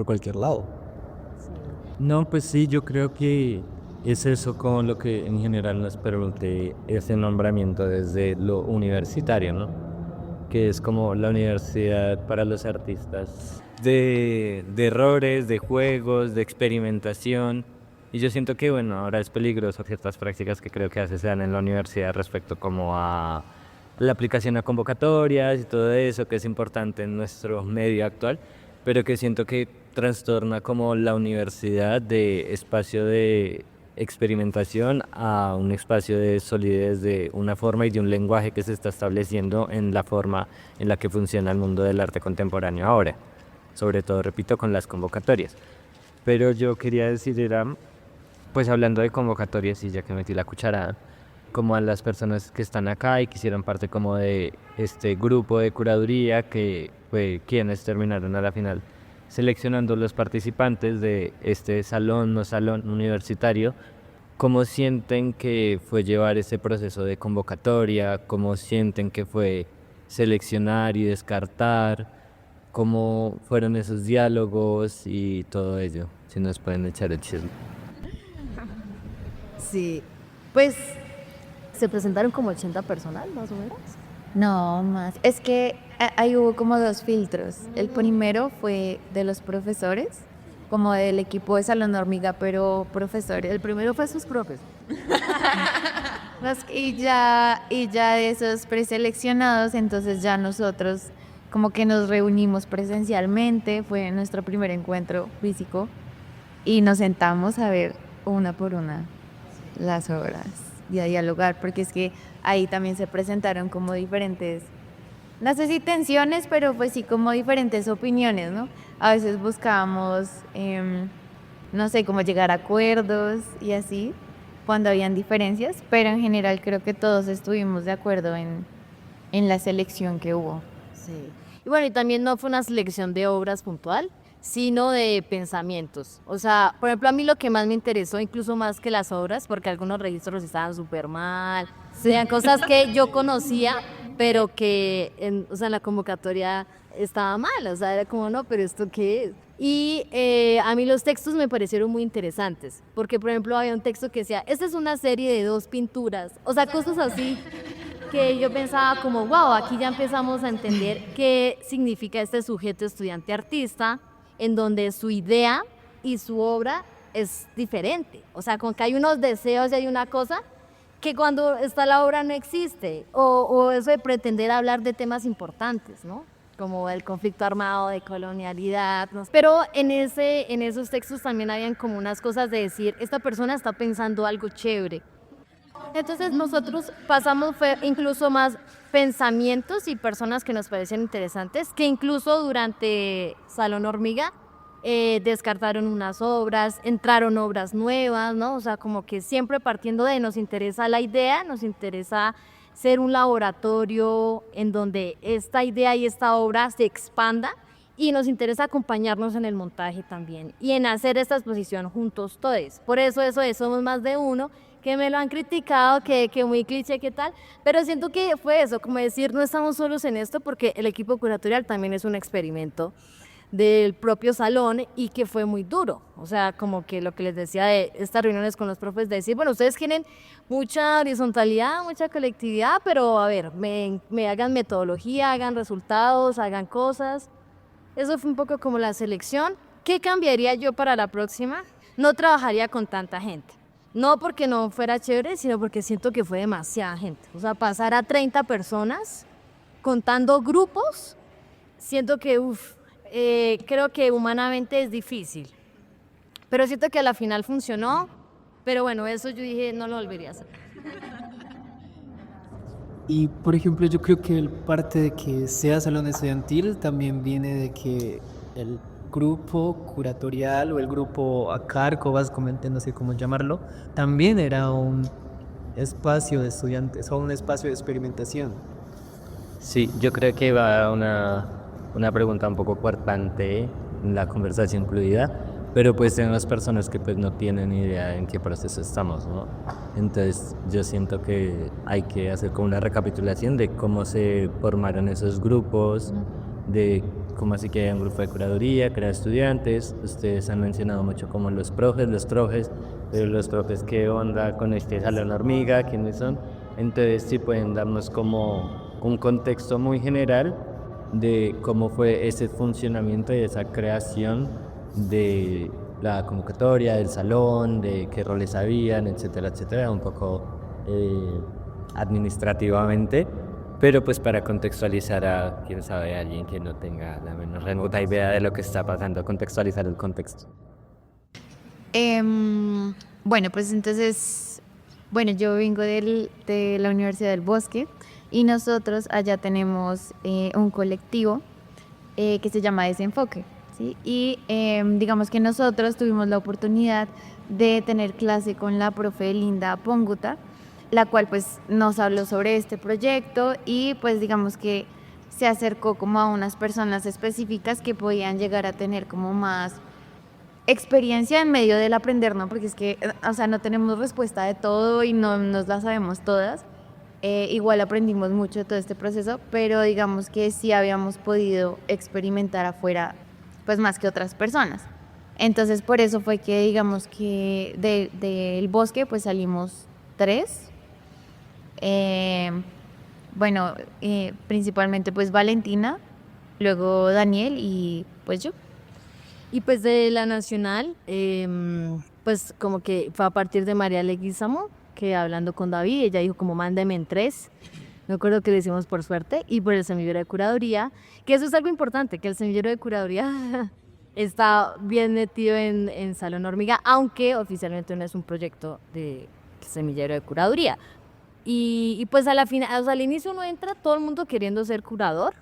cualquier lado. No, pues sí, yo creo que es eso con lo que en general nos permite ese nombramiento desde lo universitario, ¿no? Que es como la universidad para los artistas de errores, de juegos, de experimentación. Y yo siento que, bueno, ahora es peligroso ciertas prácticas que creo que se dan en la universidad respecto como a la aplicación a convocatorias y todo eso, que es importante en nuestro medio actual, pero que siento que trastorna como la universidad de espacio de experimentación a un espacio de solidez de una forma y de un lenguaje que se está estableciendo en la forma en la que funciona el mundo del arte contemporáneo ahora, sobre todo, repito, con las convocatorias. Pero yo quería decir, pues hablando de convocatorias, y ya que metí la cucharada, como a las personas que están acá y que hicieron parte como de este grupo de curaduría que fue quienes terminaron a la final seleccionando los participantes de este salón universitario. ¿Cómo sienten que fue llevar ese proceso de convocatoria? ¿Cómo sienten que fue seleccionar y descartar? ¿Cómo fueron esos diálogos y todo ello? Si nos pueden echar el chisme. Sí, pues se presentaron como 80 personas, más o menos. No, más. Es que ahí hubo como dos filtros. El primero fue de los profesores, como del equipo de Salón Hormiga, pero profesores. El primero fue sus profes. Y ya de esos preseleccionados, entonces ya nosotros como que nos reunimos presencialmente, fue nuestro primer encuentro físico y nos sentamos a ver una por una las obras y a dialogar, porque es que ahí también se presentaron como diferentes, no sé si tensiones, pero pues sí como diferentes opiniones, ¿no? A veces buscábamos, no sé, cómo llegar a acuerdos y así, cuando habían diferencias, pero en general creo que todos estuvimos de acuerdo en la selección que hubo. Sí. Y bueno, y también no fue una selección de obras puntual, sino de pensamientos. O sea, por ejemplo, a mí lo que más me interesó, incluso más que las obras, porque algunos registros estaban súper mal, sean cosas que yo conocía, pero que en la convocatoria estaba mal, o sea, era como, no, pero ¿esto qué es? Y a mí los textos me parecieron muy interesantes, porque por ejemplo había un texto que decía, esta es una serie de 2 pinturas, o sea, cosas así, que yo pensaba como, wow, aquí ya empezamos a entender qué significa este sujeto estudiante artista, en donde su idea y su obra es diferente. O sea, con que hay unos deseos y hay una cosa, que cuando está la obra no existe, o eso de pretender hablar de temas importantes, ¿no? Como el conflicto armado, de colonialidad, ¿no? Pero en esos textos también habían como unas cosas de decir, esta persona está pensando algo chévere. Entonces nosotros pasamos fue incluso más pensamientos y personas que nos parecían interesantes, que incluso durante Salón Hormiga descartaron unas obras, entraron obras nuevas, ¿no? O sea, como que siempre partiendo de nos interesa la idea, nos interesa ser un laboratorio en donde esta idea y esta obra se expanda y nos interesa acompañarnos en el montaje también y en hacer esta exposición juntos todos. Por eso somos más de uno, que me lo han criticado, que muy cliché, ¿qué tal? Pero siento que fue eso, como decir, no estamos solos en esto porque el equipo curatorial también es un experimento del propio salón y que fue muy duro, o sea, como que lo que les decía de estas reuniones con los profes, de decir, bueno, ustedes tienen mucha horizontalidad, mucha colectividad, pero a ver, me hagan metodología, hagan resultados, hagan cosas. Eso fue un poco como la selección. ¿Qué cambiaría yo para la próxima? No trabajaría con tanta gente, no porque no fuera chévere, sino porque siento que fue demasiada gente, o sea, pasar a 30 personas contando grupos, siento que creo que humanamente es difícil, pero siento que a la final funcionó, pero bueno, eso yo dije, no lo volvería a hacer. Y por ejemplo, yo creo que el parte de que sea salón estudiantil también viene de que el grupo curatorial o el grupo a cargo, básicamente, no sé cómo llamarlo, también era un espacio de estudiantes o un espacio de experimentación. Sí, yo creo que va una pregunta un poco cortante en la conversación incluida, pero pues tenemos personas que pues no tienen idea en qué proceso estamos, ¿no? Entonces yo siento que hay que hacer como una recapitulación de cómo se formaron esos grupos, de cómo así que hay un grupo de curaduría, que era estudiantes. Ustedes han mencionado mucho como los profes, pero los profes, ¿qué onda con este salón hormiga? ¿Quiénes son? Entonces sí pueden darnos como un contexto muy general de cómo fue ese funcionamiento y esa creación de la convocatoria, del salón, de qué roles habían, etcétera, un poco administrativamente, pero pues para contextualizar a, quién sabe, a alguien que no tenga la menos remota idea de lo que está pasando, contextualizar el contexto. Bueno, pues entonces, bueno, yo vengo de la Universidad del Bosque y nosotros allá tenemos un colectivo que se llama Desenfoque, ¿sí? Y digamos que nosotros tuvimos la oportunidad de tener clase con la profe Linda Pónguta, la cual pues nos habló sobre este proyecto y pues digamos que se acercó como a unas personas específicas que podían llegar a tener como más experiencia en medio del aprender, ¿no? Porque es que, o sea, no tenemos respuesta de todo y no nos la sabemos todas. Igual aprendimos mucho de todo este proceso, pero digamos que sí habíamos podido experimentar afuera, pues más que otras personas. Entonces, por eso fue que, digamos que del bosque, pues salimos 3. Bueno, principalmente pues Valentina, luego Daniel y pues yo. Y pues de la nacional, pues como que fue a partir de María Leguízamo, que hablando con David, ella dijo como mándeme en 3, me acuerdo que le hicimos por suerte, y por el semillero de curaduría, que eso es algo importante, que el semillero de curaduría está bien metido en Salón Hormiga, aunque oficialmente no es un proyecto de semillero de curaduría. Y pues a la final, o sea, al inicio uno entra todo el mundo queriendo ser curador,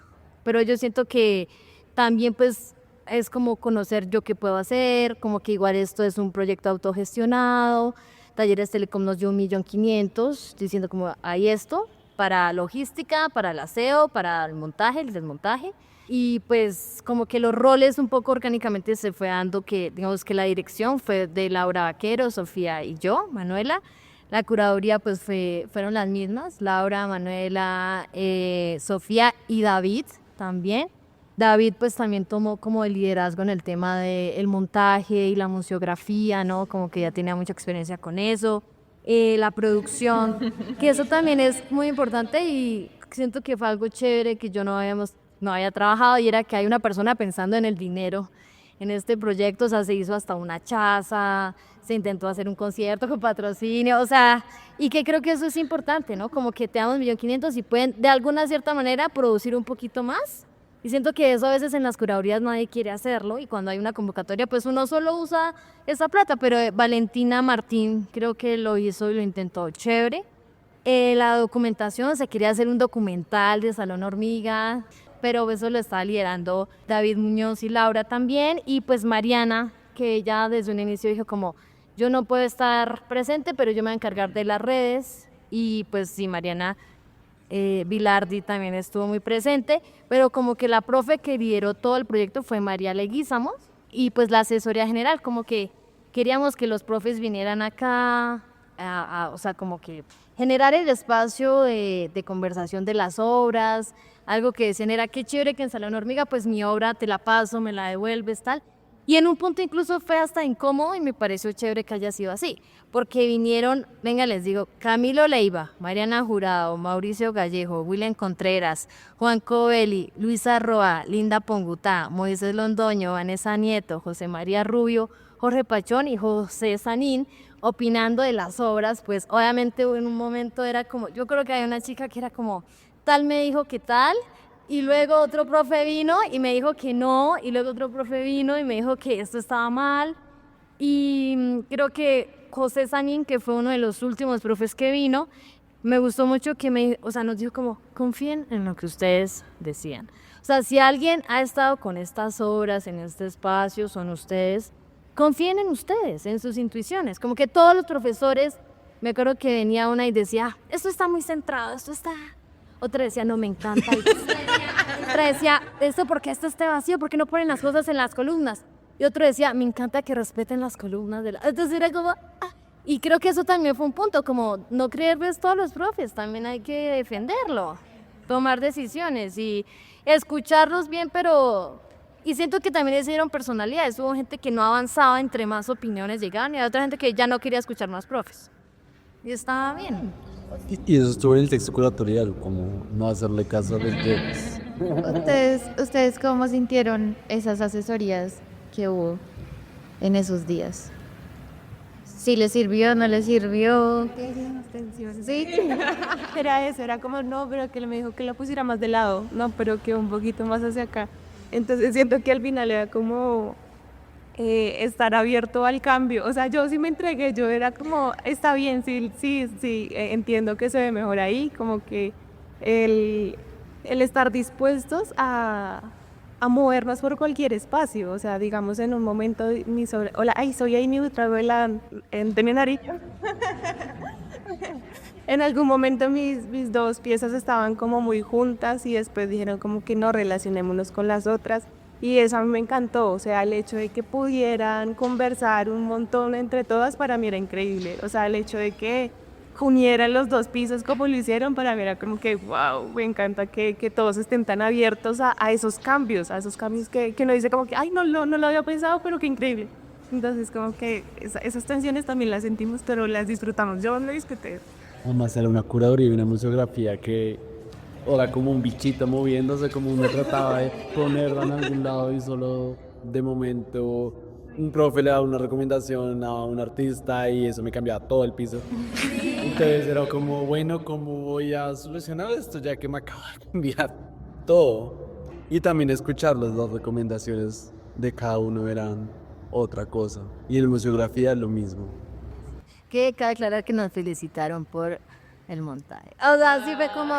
pero yo siento que también pues es como conocer yo qué puedo hacer, como que igual esto es un proyecto autogestionado. Talleres Telecom nos dio 1.500.000, diciendo como hay esto para logística, para el aseo, para el montaje, el desmontaje. Y pues como que los roles un poco orgánicamente se fue dando, que digamos que la dirección fue de Laura Vaquero, Sofía y yo, Manuela. La curaduría pues fueron las mismas, Laura, Manuela, Sofía y David también. David pues también tomó como el liderazgo en el tema del montaje y la museografía, ¿no? Como que ya tenía mucha experiencia con eso. La producción, que eso también es muy importante y siento que fue algo chévere que yo no había trabajado, y era que hay una persona pensando en el dinero en este proyecto, o sea, se hizo hasta una chaza, se intentó hacer un concierto con patrocinio, o sea, y que creo que eso es importante, ¿no? Como que te damos 1.500.000 y pueden de alguna cierta manera producir un poquito más. Y siento que eso a veces en las curadurías nadie quiere hacerlo y cuando hay una convocatoria pues uno solo usa esa plata, pero Valentina Martín creo que lo hizo y lo intentó chévere. La documentación, se quería hacer un documental de Salón Hormiga, pero eso lo estaba liderando David Muñoz y Laura también, y pues Mariana, que ella desde un inicio dijo como, yo no puedo estar presente, pero yo me voy a encargar de las redes, y pues sí, Mariana Vilardi también estuvo muy presente, pero como que la profe que lideró todo el proyecto fue María Leguízamo, y pues la asesoría general, como que queríamos que los profes vinieran acá, o sea, como que generar el espacio de conversación de las obras, algo que decían era qué chévere que en Salón Hormiga pues mi obra te la paso, me la devuelves, tal. Y en un punto incluso fue hasta incómodo y me pareció chévere que haya sido así, porque vinieron, venga les digo, Camilo Leiva, Mariana Jurado, Mauricio Gallejo, William Contreras, Juan Covelli, Luisa Roa, Linda Pongutá, Moisés Londoño, Vanessa Nieto, José María Rubio, Jorge Pachón y José Sanín, opinando de las obras. Pues obviamente en un momento era como, yo creo que hay una chica que era como, tal me dijo que tal, y luego otro profe vino y me dijo que no, y luego otro profe vino y me dijo que esto estaba mal, y creo que José Sanín, que fue uno de los últimos profes que vino, me gustó mucho que o sea, nos dijo como, confíen en lo que ustedes decían. O sea, si alguien ha estado con estas obras en este espacio, son ustedes, confíen en ustedes, en sus intuiciones. Como que todos los profesores, me acuerdo que venía una y decía, esto está muy centrado, esto está... Otra decía, no, me encanta. Otra decía, esto porque esto esté vacío, ¿por qué no ponen las cosas en las columnas? Y otro decía, me encanta que respeten las columnas. Entonces era como... Y creo que eso también fue un punto, como no creerles todos los profes, también hay que defenderlo, tomar decisiones y escucharlos bien, pero... Y siento que también se dieron personalidades, hubo gente que no avanzaba entre más opiniones llegaban y hay otra gente que ya no quería escuchar más profes. Y estaba bien. Y eso estuvo en el texto curatorial, como no hacerle caso a los jefes. ¿Ustedes cómo sintieron esas asesorías que hubo en esos días? ¿Sí les sirvió, no les sirvió? ¿Qué hicieron tensiones? Sí. Era eso, era como, no, pero que él me dijo que la pusiera más de lado, no, pero que un poquito más hacia acá. Entonces siento que al final era como estar abierto al cambio. O sea, yo sí me entregué, yo era como, está bien, sí, entiendo que se ve mejor ahí, como que el estar dispuestos a movernos por cualquier espacio. O sea, digamos en un momento, hola, soy Amy Ultravuela de mi nariz. En algún momento mis dos piezas estaban como muy juntas y después dijeron como que no relacionémonos con las otras y eso a mí me encantó, o sea, el hecho de que pudieran conversar un montón entre todas para mí era increíble, o sea, el hecho de que unieran los dos pisos como lo hicieron para mí era como que wow, me encanta que todos estén tan abiertos a esos cambios que uno dice como que ay, no lo había pensado, pero qué increíble. Entonces como que esas tensiones también las sentimos, pero las disfrutamos, yo no disfruté. Además era una curaduría y una museografía que era como un bichito moviéndose, como uno trataba de ponerla en algún lado y solo de momento un profe le daba una recomendación a un artista y eso me cambiaba todo el piso. Entonces era como, bueno, ¿cómo voy a solucionar esto ya que me acaba de cambiar todo? Y también escuchar las dos recomendaciones de cada uno eran otra cosa. Y en museografía lo mismo. Que cabe aclarar que nos felicitaron por el montaje. O sea, sí fue como,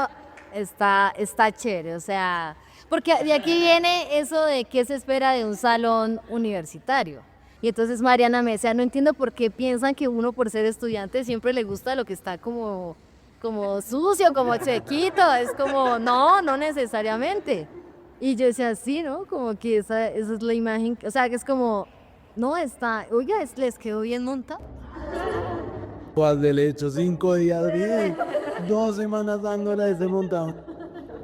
está chévere, o sea, porque de aquí viene eso de qué se espera de un salón universitario. Y entonces Mariana me decía, no entiendo por qué piensan que uno por ser estudiante siempre le gusta lo que está como sucio, como chiquito, es como, no necesariamente. Y yo decía, sí, ¿no? Como que esa es la imagen, o sea, que es como, no está, oiga, les quedó bien montado. Pues del hecho 5 días bien, 2 semanas dándole a ese montado.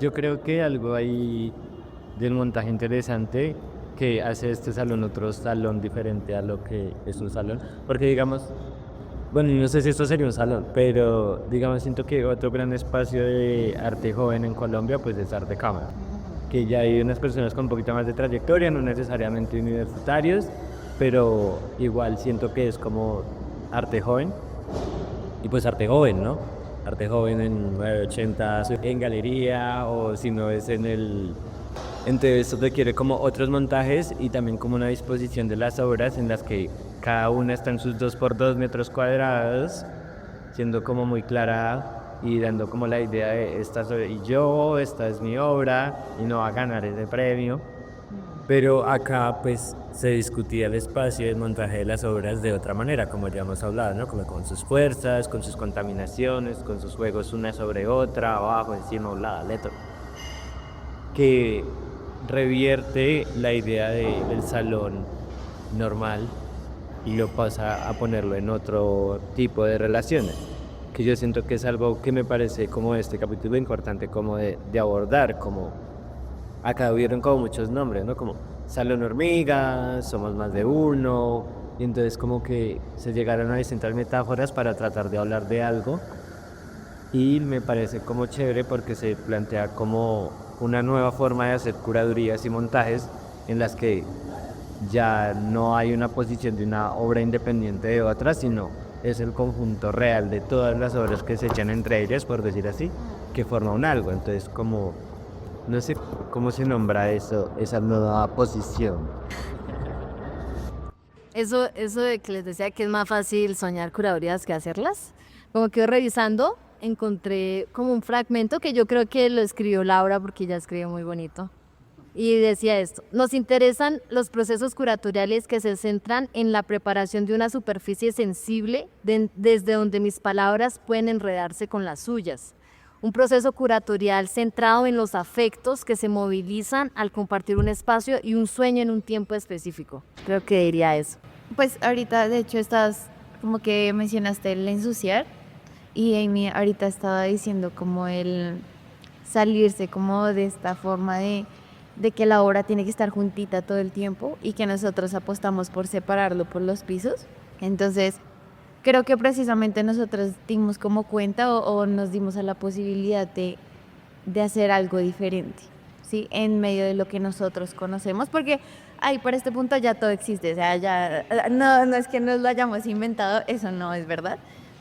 Yo creo que algo ahí del montaje interesante que hace este salón otro salón diferente a lo que es un salón, porque digamos, bueno, no sé si esto sería un salón, pero digamos siento que otro gran espacio de arte joven en Colombia pues es Arte Cámara, que ya hay unas personas con un poquito más de trayectoria, no necesariamente universitarios, pero igual siento que es como arte joven, y pues arte joven, ¿no? Arte joven en 980 en galería, o si no es en el... Entonces esto requiere como otros montajes y también como una disposición de las obras en las que cada una está en sus 2x2 metros cuadrados, siendo como muy clara y dando como la idea de esta soy yo, esta es mi obra y no va a ganar ese premio. Pero acá pues se discutía el espacio y el montaje de las obras de otra manera, como ya hemos hablado, ¿no? Como con sus fuerzas, con sus contaminaciones, con sus juegos una sobre otra, abajo, encima, un lado, letra. Que revierte la idea del salón normal y lo pasa a ponerlo en otro tipo de relaciones, que yo siento que es algo que me parece como este capítulo importante como de abordar, como acá hubieron como muchos nombres, ¿no? Como salón hormiga, somos más de uno, y entonces como que se llegaron a distintas metáforas para tratar de hablar de algo, y me parece como chévere porque se plantea como una nueva forma de hacer curadurías y montajes en las que ya no hay una posición de una obra independiente de otra, sino es el conjunto real de todas las obras que se echan entre ellas, por decir así, que forma un algo. Entonces como, no sé cómo se nombra eso, esa nueva posición. Eso de que les decía que es más fácil soñar curadurías que hacerlas, como que revisando encontré como un fragmento que yo creo que lo escribió Laura porque ella escribe muy bonito. Y decía esto: nos interesan los procesos curatoriales que se centran en la preparación de una superficie sensible desde donde mis palabras pueden enredarse con las suyas. Un proceso curatorial centrado en los afectos que se movilizan al compartir un espacio y un sueño en un tiempo específico. Creo que diría eso. Pues ahorita, de hecho, estás como que mencionaste el ensuciar y Amy ahorita estaba diciendo como el salirse como de esta forma de que la obra tiene que estar juntita todo el tiempo y que nosotros apostamos por separarlo por los pisos. Entonces, creo que precisamente nosotros dimos como cuenta o nos dimos a la posibilidad de hacer algo diferente, ¿sí? En medio de lo que nosotros conocemos, porque para este punto ya todo existe, o sea, ya no es que nos lo hayamos inventado, eso no es verdad,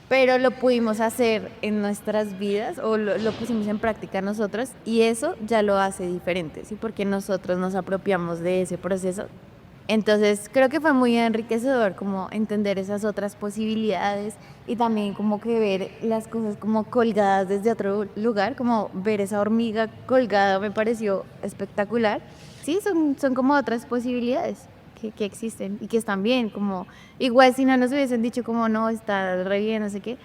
pero lo pudimos hacer en nuestras vidas o lo pusimos en práctica nosotros y eso ya lo hace diferente, ¿sí? Porque nosotros nos apropiamos de ese proceso. Entonces creo que fue muy enriquecedor como entender esas otras posibilidades y también como que ver las cosas como colgadas desde otro lugar, como ver esa hormiga colgada me pareció espectacular. Sí, son como otras posibilidades que existen y que están bien, como igual si no nos hubiesen dicho como no, está re bien, no sé qué,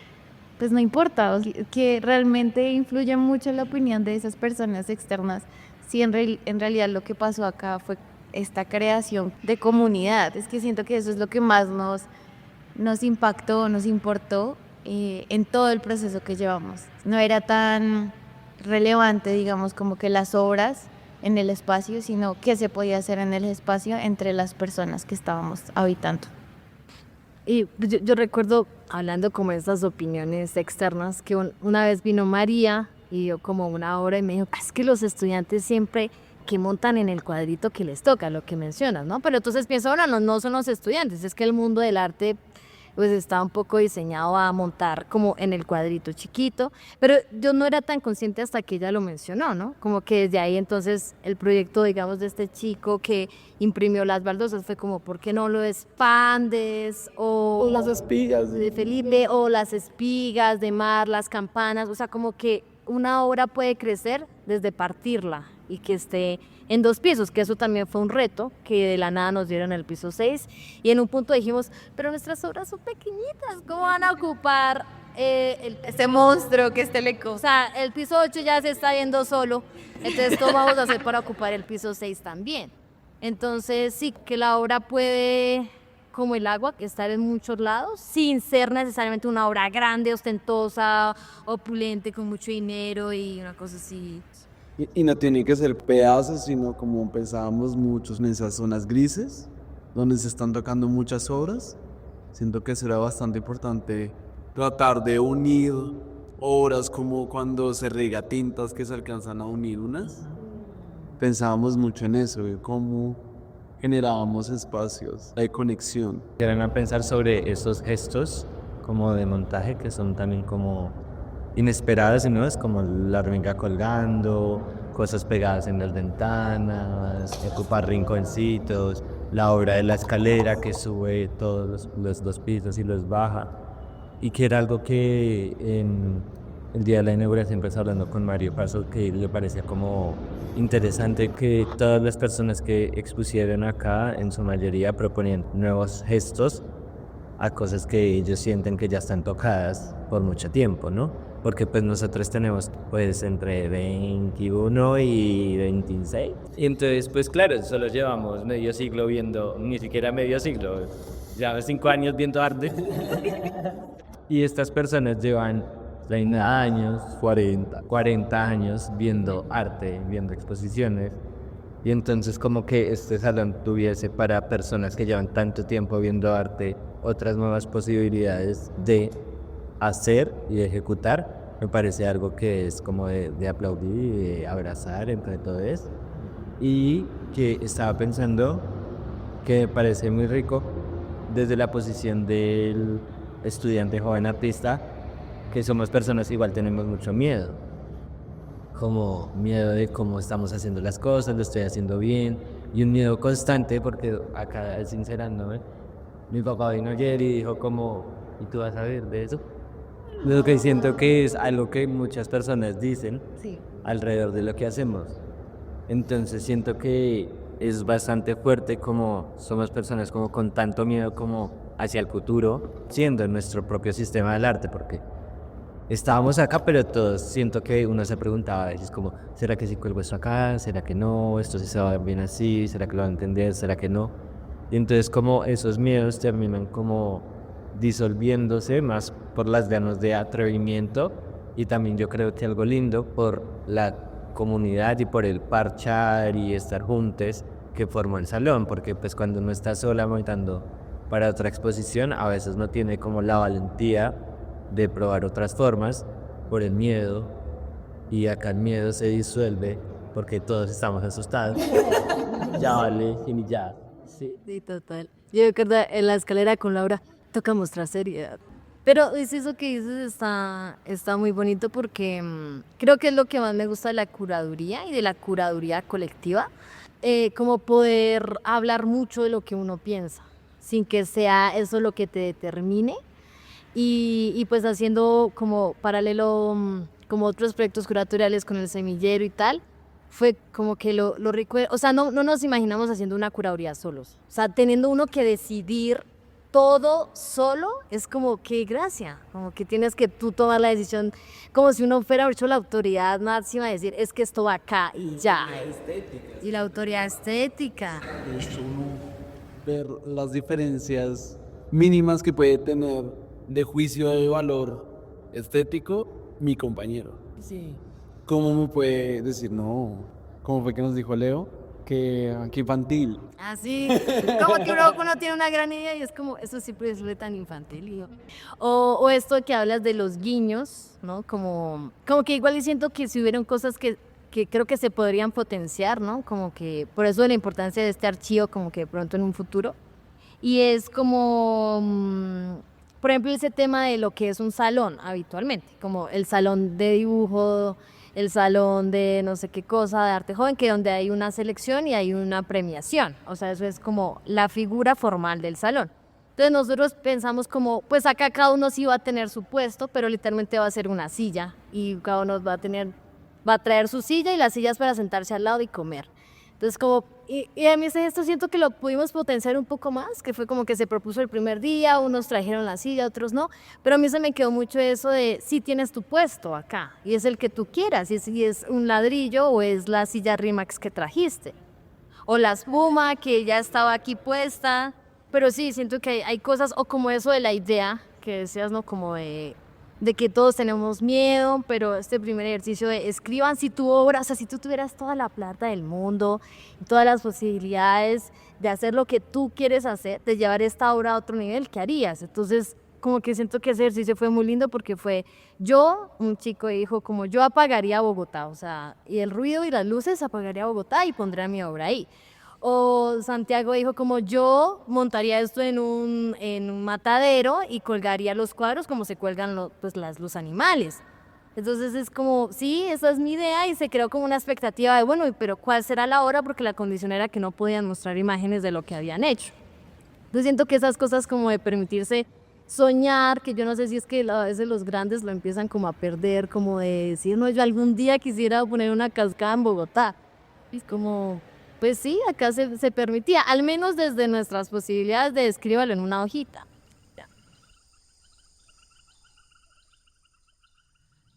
pues no importa, o sea, que realmente influye mucho la opinión de esas personas externas, si en realidad lo que pasó acá fue esta creación de comunidad. Es que siento que eso es lo que más nos impactó, nos importó en todo el proceso que llevamos. No era tan relevante, digamos, como que las obras en el espacio, sino qué se podía hacer en el espacio entre las personas que estábamos habitando. Y yo recuerdo, hablando como de esas opiniones externas, que una vez vino María y dio como una obra y me dijo, es que los estudiantes siempre que montan en el cuadrito que les toca, lo que mencionas, ¿no? Pero entonces pienso, no son los estudiantes, es que el mundo del arte pues está un poco diseñado a montar como en el cuadrito chiquito, pero yo no era tan consciente hasta que ella lo mencionó, ¿no? Como que desde ahí entonces el proyecto, digamos, de este chico que imprimió las baldosas fue como, ¿por qué no lo expandes? O las espigas de Felipe, o las espigas de Mar, las campanas, o sea, como que una obra puede crecer desde partirla y que esté en 2 pisos, que eso también fue un reto, que de la nada nos dieron el piso 6 y en un punto dijimos, pero nuestras obras son pequeñitas, ¿cómo van a ocupar este monstruo que es Teleco? O sea, el piso 8 ya se está yendo solo, entonces ¿cómo vamos a hacer para ocupar el piso 6 también? Entonces sí, que la obra puede, como el agua, estar en muchos lados, sin ser necesariamente una obra grande, ostentosa, opulente, con mucho dinero y una cosa así. Y no tiene que ser pedazos, sino como pensábamos muchos en esas zonas grises, donde se están tocando muchas obras. Siento que será bastante importante tratar de unir obras como cuando se riega tintas que se alcanzan a unir unas. pensábamos mucho en eso, de cómo generábamos espacios de conexión. Quieren a pensar sobre esos gestos como de montaje que son también como inesperados, ¿no? Es como la hormiga colgando, cosas pegadas en las ventanas, ocupar rinconcitos, la obra de la escalera que sube todos los dos pisos y los baja. Y que era algo que en el día de la inauguración empecé hablando con Mario Paso, que le parecía como interesante que todas las personas que expusieron acá, en su mayoría proponían nuevos gestos a cosas que ellos sienten que ya están tocadas por mucho tiempo, ¿no? Porque pues nosotros tenemos pues entre 21 y 26. Y entonces pues claro, solo llevamos medio siglo viendo, ni siquiera medio siglo, ya 5 años viendo arte. Y estas personas llevan 30 años, 40 años viendo arte, viendo exposiciones. Y entonces como que este salón tuviese para personas que llevan tanto tiempo viendo arte otras nuevas posibilidades de hacer y de ejecutar, me parece algo que es como de aplaudir y de abrazar entre todos. Y que estaba pensando que me parece muy rico desde la posición del estudiante joven artista, que somos personas igual tenemos mucho miedo, como miedo de cómo estamos haciendo las cosas, lo estoy haciendo bien, y un miedo constante porque acá sincerándome, mi papá vino ayer y dijo como, ¿y tú vas a ver de eso? Lo que siento que es algo que muchas personas dicen alrededor de lo que hacemos. Entonces siento que es bastante fuerte como somos personas como con tanto miedo como hacia el futuro, siendo nuestro propio sistema del arte, porque estábamos acá, pero todos siento que uno se preguntaba a veces como, ¿será que si cuelgo esto acá? ¿Será que no? ¿Esto sí se va bien así? ¿Será que lo van a entender? ¿Será que no? Y entonces como esos miedos terminan como disolviéndose más por las ganas de atrevimiento y también yo creo que algo lindo por la comunidad y por el parchar y estar juntos que formó el salón, porque pues cuando uno está sola montando para otra exposición a veces no tiene como la valentía de probar otras formas por el miedo, y acá el miedo se disuelve porque todos estamos asustados. Ya vale, y ya. Sí, total. Yo recuerdo en la escalera con Laura, toca mostrar seriedad. Pero es eso que dices está muy bonito porque creo que es lo que más me gusta de la curaduría y de la curaduría colectiva, como poder hablar mucho de lo que uno piensa, sin que sea eso lo que te determine. Y pues haciendo como paralelo como otros proyectos curatoriales con el semillero y tal, fue como que lo rico, o sea, no nos imaginamos haciendo una curaduría solos, o sea, teniendo uno que decidir todo solo, es como que gracia, como que tienes que tú tomar la decisión, como si uno fuera hecho la autoridad máxima de decir, es que esto va acá y ya. Y la autoridad estética. Es uno ver las diferencias mínimas que puede tener de juicio de valor estético mi compañero. Sí. ¿Cómo me puede decir no? ¿Cómo fue que nos dijo Leo? Que infantil. Así, como que uno tiene una gran idea y es como, eso siempre es tan infantil. O esto que hablas de los guiños, ¿no? Como que igual siento que si hubieran cosas que creo que se podrían potenciar, ¿no? Como que por eso de la importancia de este archivo, como que de pronto en un futuro. Y es como, por ejemplo, ese tema de lo que es un salón habitualmente, como el salón de dibujo, el salón de no sé qué cosa, de arte joven, que donde hay una selección y hay una premiación. O sea, eso es como la figura formal del salón. Entonces nosotros pensamos como, pues acá cada uno sí va a tener su puesto, pero literalmente va a ser una silla y cada uno va a traer su silla y las sillas para sentarse al lado y comer. Entonces como, y a mí esto siento que lo pudimos potenciar un poco más, que fue como que se propuso el primer día, unos trajeron la silla, otros no, pero a mí se me quedó mucho eso de, sí tienes tu puesto acá, y es el que tú quieras, y si es un ladrillo o es la silla Rimax que trajiste, o la espuma que ya estaba aquí puesta, pero sí, siento que hay cosas, o como eso de la idea, que decías, ¿no? Como de que todos tenemos miedo, pero este primer ejercicio de escriban si tu obra, o sea, si tú tuvieras toda la plata del mundo, todas las posibilidades de hacer lo que tú quieres hacer, de llevar esta obra a otro nivel, ¿qué harías? Entonces, como que siento que ese ejercicio fue muy lindo porque fue un chico dijo como yo apagaría Bogotá, o sea, y el ruido y las luces apagaría Bogotá y pondría mi obra ahí. O Santiago dijo como yo montaría esto en un matadero y colgaría los cuadros como se cuelgan los animales. Entonces es como, sí, esa es mi idea y se creó como una expectativa de, bueno, pero ¿cuál será la obra? Porque la condición era que no podían mostrar imágenes de lo que habían hecho. Entonces siento que esas cosas como de permitirse soñar, que yo no sé si es que a veces los grandes lo empiezan como a perder, como de decir, no, yo algún día quisiera poner una cascada en Bogotá. Es como, pues sí, acá se permitía, al menos desde nuestras posibilidades de escríbalo en una hojita.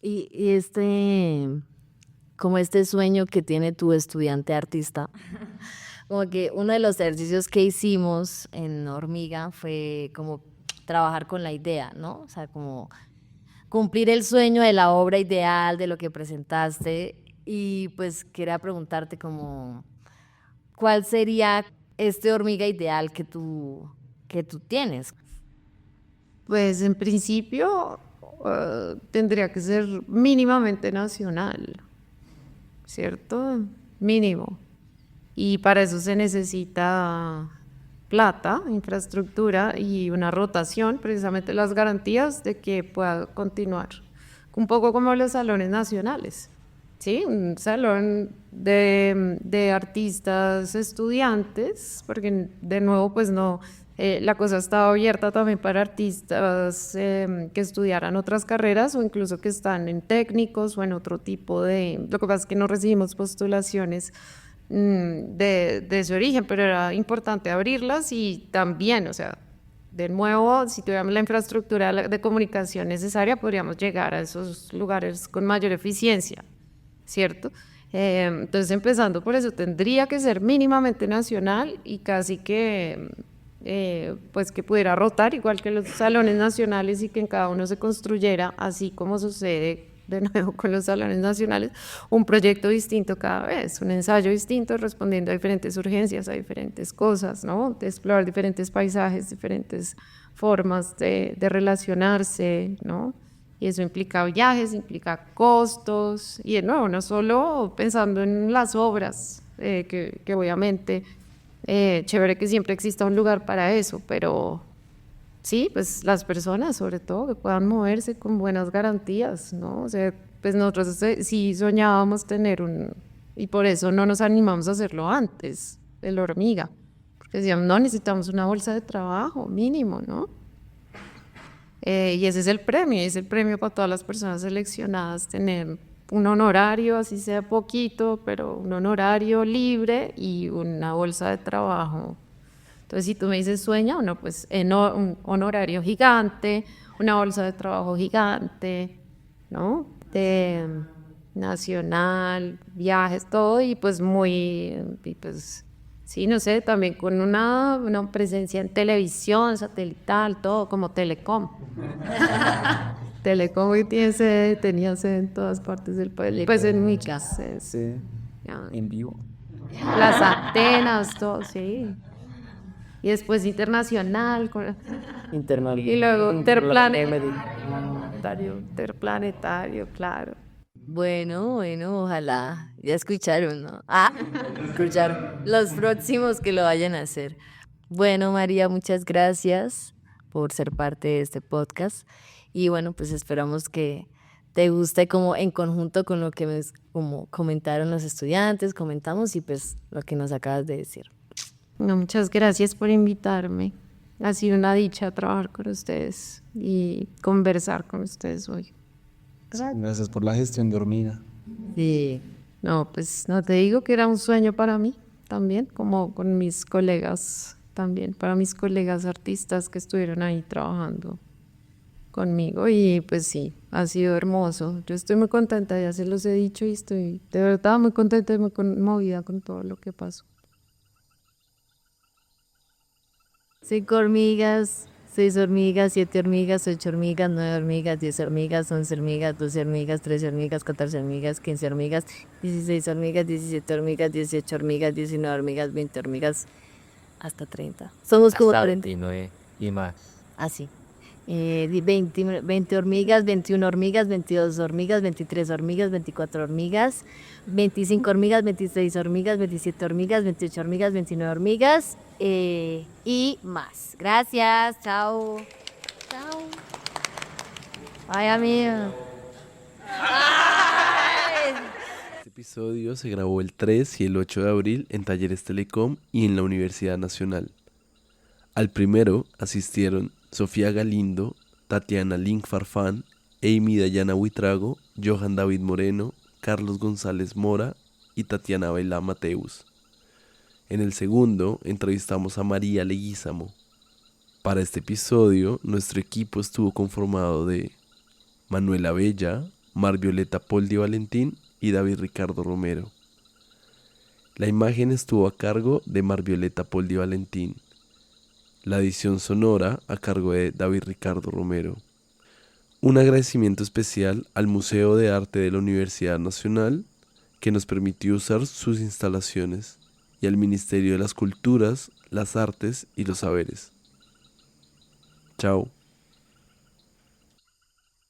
Y como este sueño que tiene tu estudiante artista, como que uno de los ejercicios que hicimos en Hormiga fue como trabajar con la idea, ¿no? O sea, como cumplir el sueño de la obra ideal, de lo que presentaste, y pues quería preguntarte como, ¿cuál sería este Hormiga ideal que tú tienes? Pues en principio tendría que ser mínimamente nacional, ¿cierto? Mínimo. Y para eso se necesita plata, infraestructura y una rotación, precisamente las garantías de que pueda continuar. Un poco como los salones nacionales, ¿sí? Un salón de artistas estudiantes, porque de nuevo pues no, la cosa estaba abierta también para artistas que estudiaran otras carreras o incluso que están en técnicos o en otro tipo de... Lo que pasa es que no recibimos postulaciones de ese origen, pero era importante abrirlas y también, o sea, de nuevo, si tuviéramos la infraestructura de comunicación necesaria, podríamos llegar a esos lugares con mayor eficiencia, ¿cierto? Entonces, empezando por eso, tendría que ser mínimamente nacional y casi que, pues, que pudiera rotar, igual que los salones nacionales y que en cada uno se construyera, así como sucede de nuevo con los salones nacionales, un proyecto distinto cada vez, un ensayo distinto respondiendo a diferentes urgencias, a diferentes cosas, ¿no? De explorar diferentes paisajes, diferentes formas de relacionarse, ¿no? Y eso implica viajes, implica costos, y de nuevo, no solo pensando en las obras, que obviamente, chévere que siempre exista un lugar para eso, pero sí, pues las personas sobre todo que puedan moverse con buenas garantías, ¿no? O sea, pues nosotros sí soñábamos tener y por eso no nos animamos a hacerlo antes, el Hormiga, porque decíamos, no, necesitamos una bolsa de trabajo mínimo, ¿no? Y ese es el premio para todas las personas seleccionadas, tener un honorario, así sea poquito, pero un honorario libre y una bolsa de trabajo. Entonces, si tú me dices sueña, no, pues un honorario gigante, una bolsa de trabajo gigante, ¿no? De nacional, viajes, todo, y pues pues sí, no sé, también con una presencia en televisión, satelital, todo, como Telecom. Telecom hoy tenía sede en todas partes del país, pues en mi casa. Sí, en vivo. Las antenas, todo, sí. Y después internacional. Y luego interplanetario, claro. Bueno, ojalá. Ya escucharon, ¿no? Escucharon. Los próximos que lo vayan a hacer. Bueno, María, muchas gracias por ser parte de este podcast. Y bueno, pues esperamos que te guste como en conjunto con lo que como comentaron los estudiantes, comentamos y pues lo que nos acabas de decir. No, muchas gracias por invitarme. Ha sido una dicha trabajar con ustedes y conversar con ustedes hoy. Gracias por la gestión de Hormiga. Sí. No, pues no te digo que era un sueño para mí también, como con mis colegas también, para mis colegas artistas que estuvieron ahí trabajando conmigo y pues sí, ha sido hermoso. Yo estoy muy contenta, ya se los he dicho y estoy de verdad muy contenta y muy conmovida con todo lo que pasó. 5 hormigas, 6 hormigas, 7 hormigas, 8 hormigas, 9 hormigas, 10 hormigas, 11 hormigas, 12 hormigas, 13 hormigas, 14 hormigas, 15 hormigas, 16 hormigas, 17 hormigas, 18 hormigas, 19 hormigas, 20 hormigas, hasta 30. Somos como hasta 30. 29 y más. Así. 20 hormigas, 21 hormigas, 22 hormigas, 23 hormigas, 24 hormigas, 25 hormigas, 26 hormigas, 27 hormigas, 28 hormigas, 29 hormigas y más. Gracias, chao. Chao. Ay, amigo. Este episodio se grabó el 3 y el 8 de abril en Talleres Telecom y en la Universidad Nacional. Al primero asistieron Sofía Galindo, Tatiana Link Farfán, Amy Dayana Huitrago, Johan David Moreno, Carlos González Mora y Tatiana Bailá Mateus. En el segundo entrevistamos a María Leguízamo. Para este episodio, nuestro equipo estuvo conformado de Manuela Bella, Mar Violeta Poldi Valentín y David Ricardo Romero. La imagen estuvo a cargo de Mar Violeta Poldi Valentín. La edición sonora a cargo de David Ricardo Romero. Un agradecimiento especial al Museo de Arte de la Universidad Nacional, que nos permitió usar sus instalaciones, y al Ministerio de las Culturas, las Artes y los Saberes. Chao.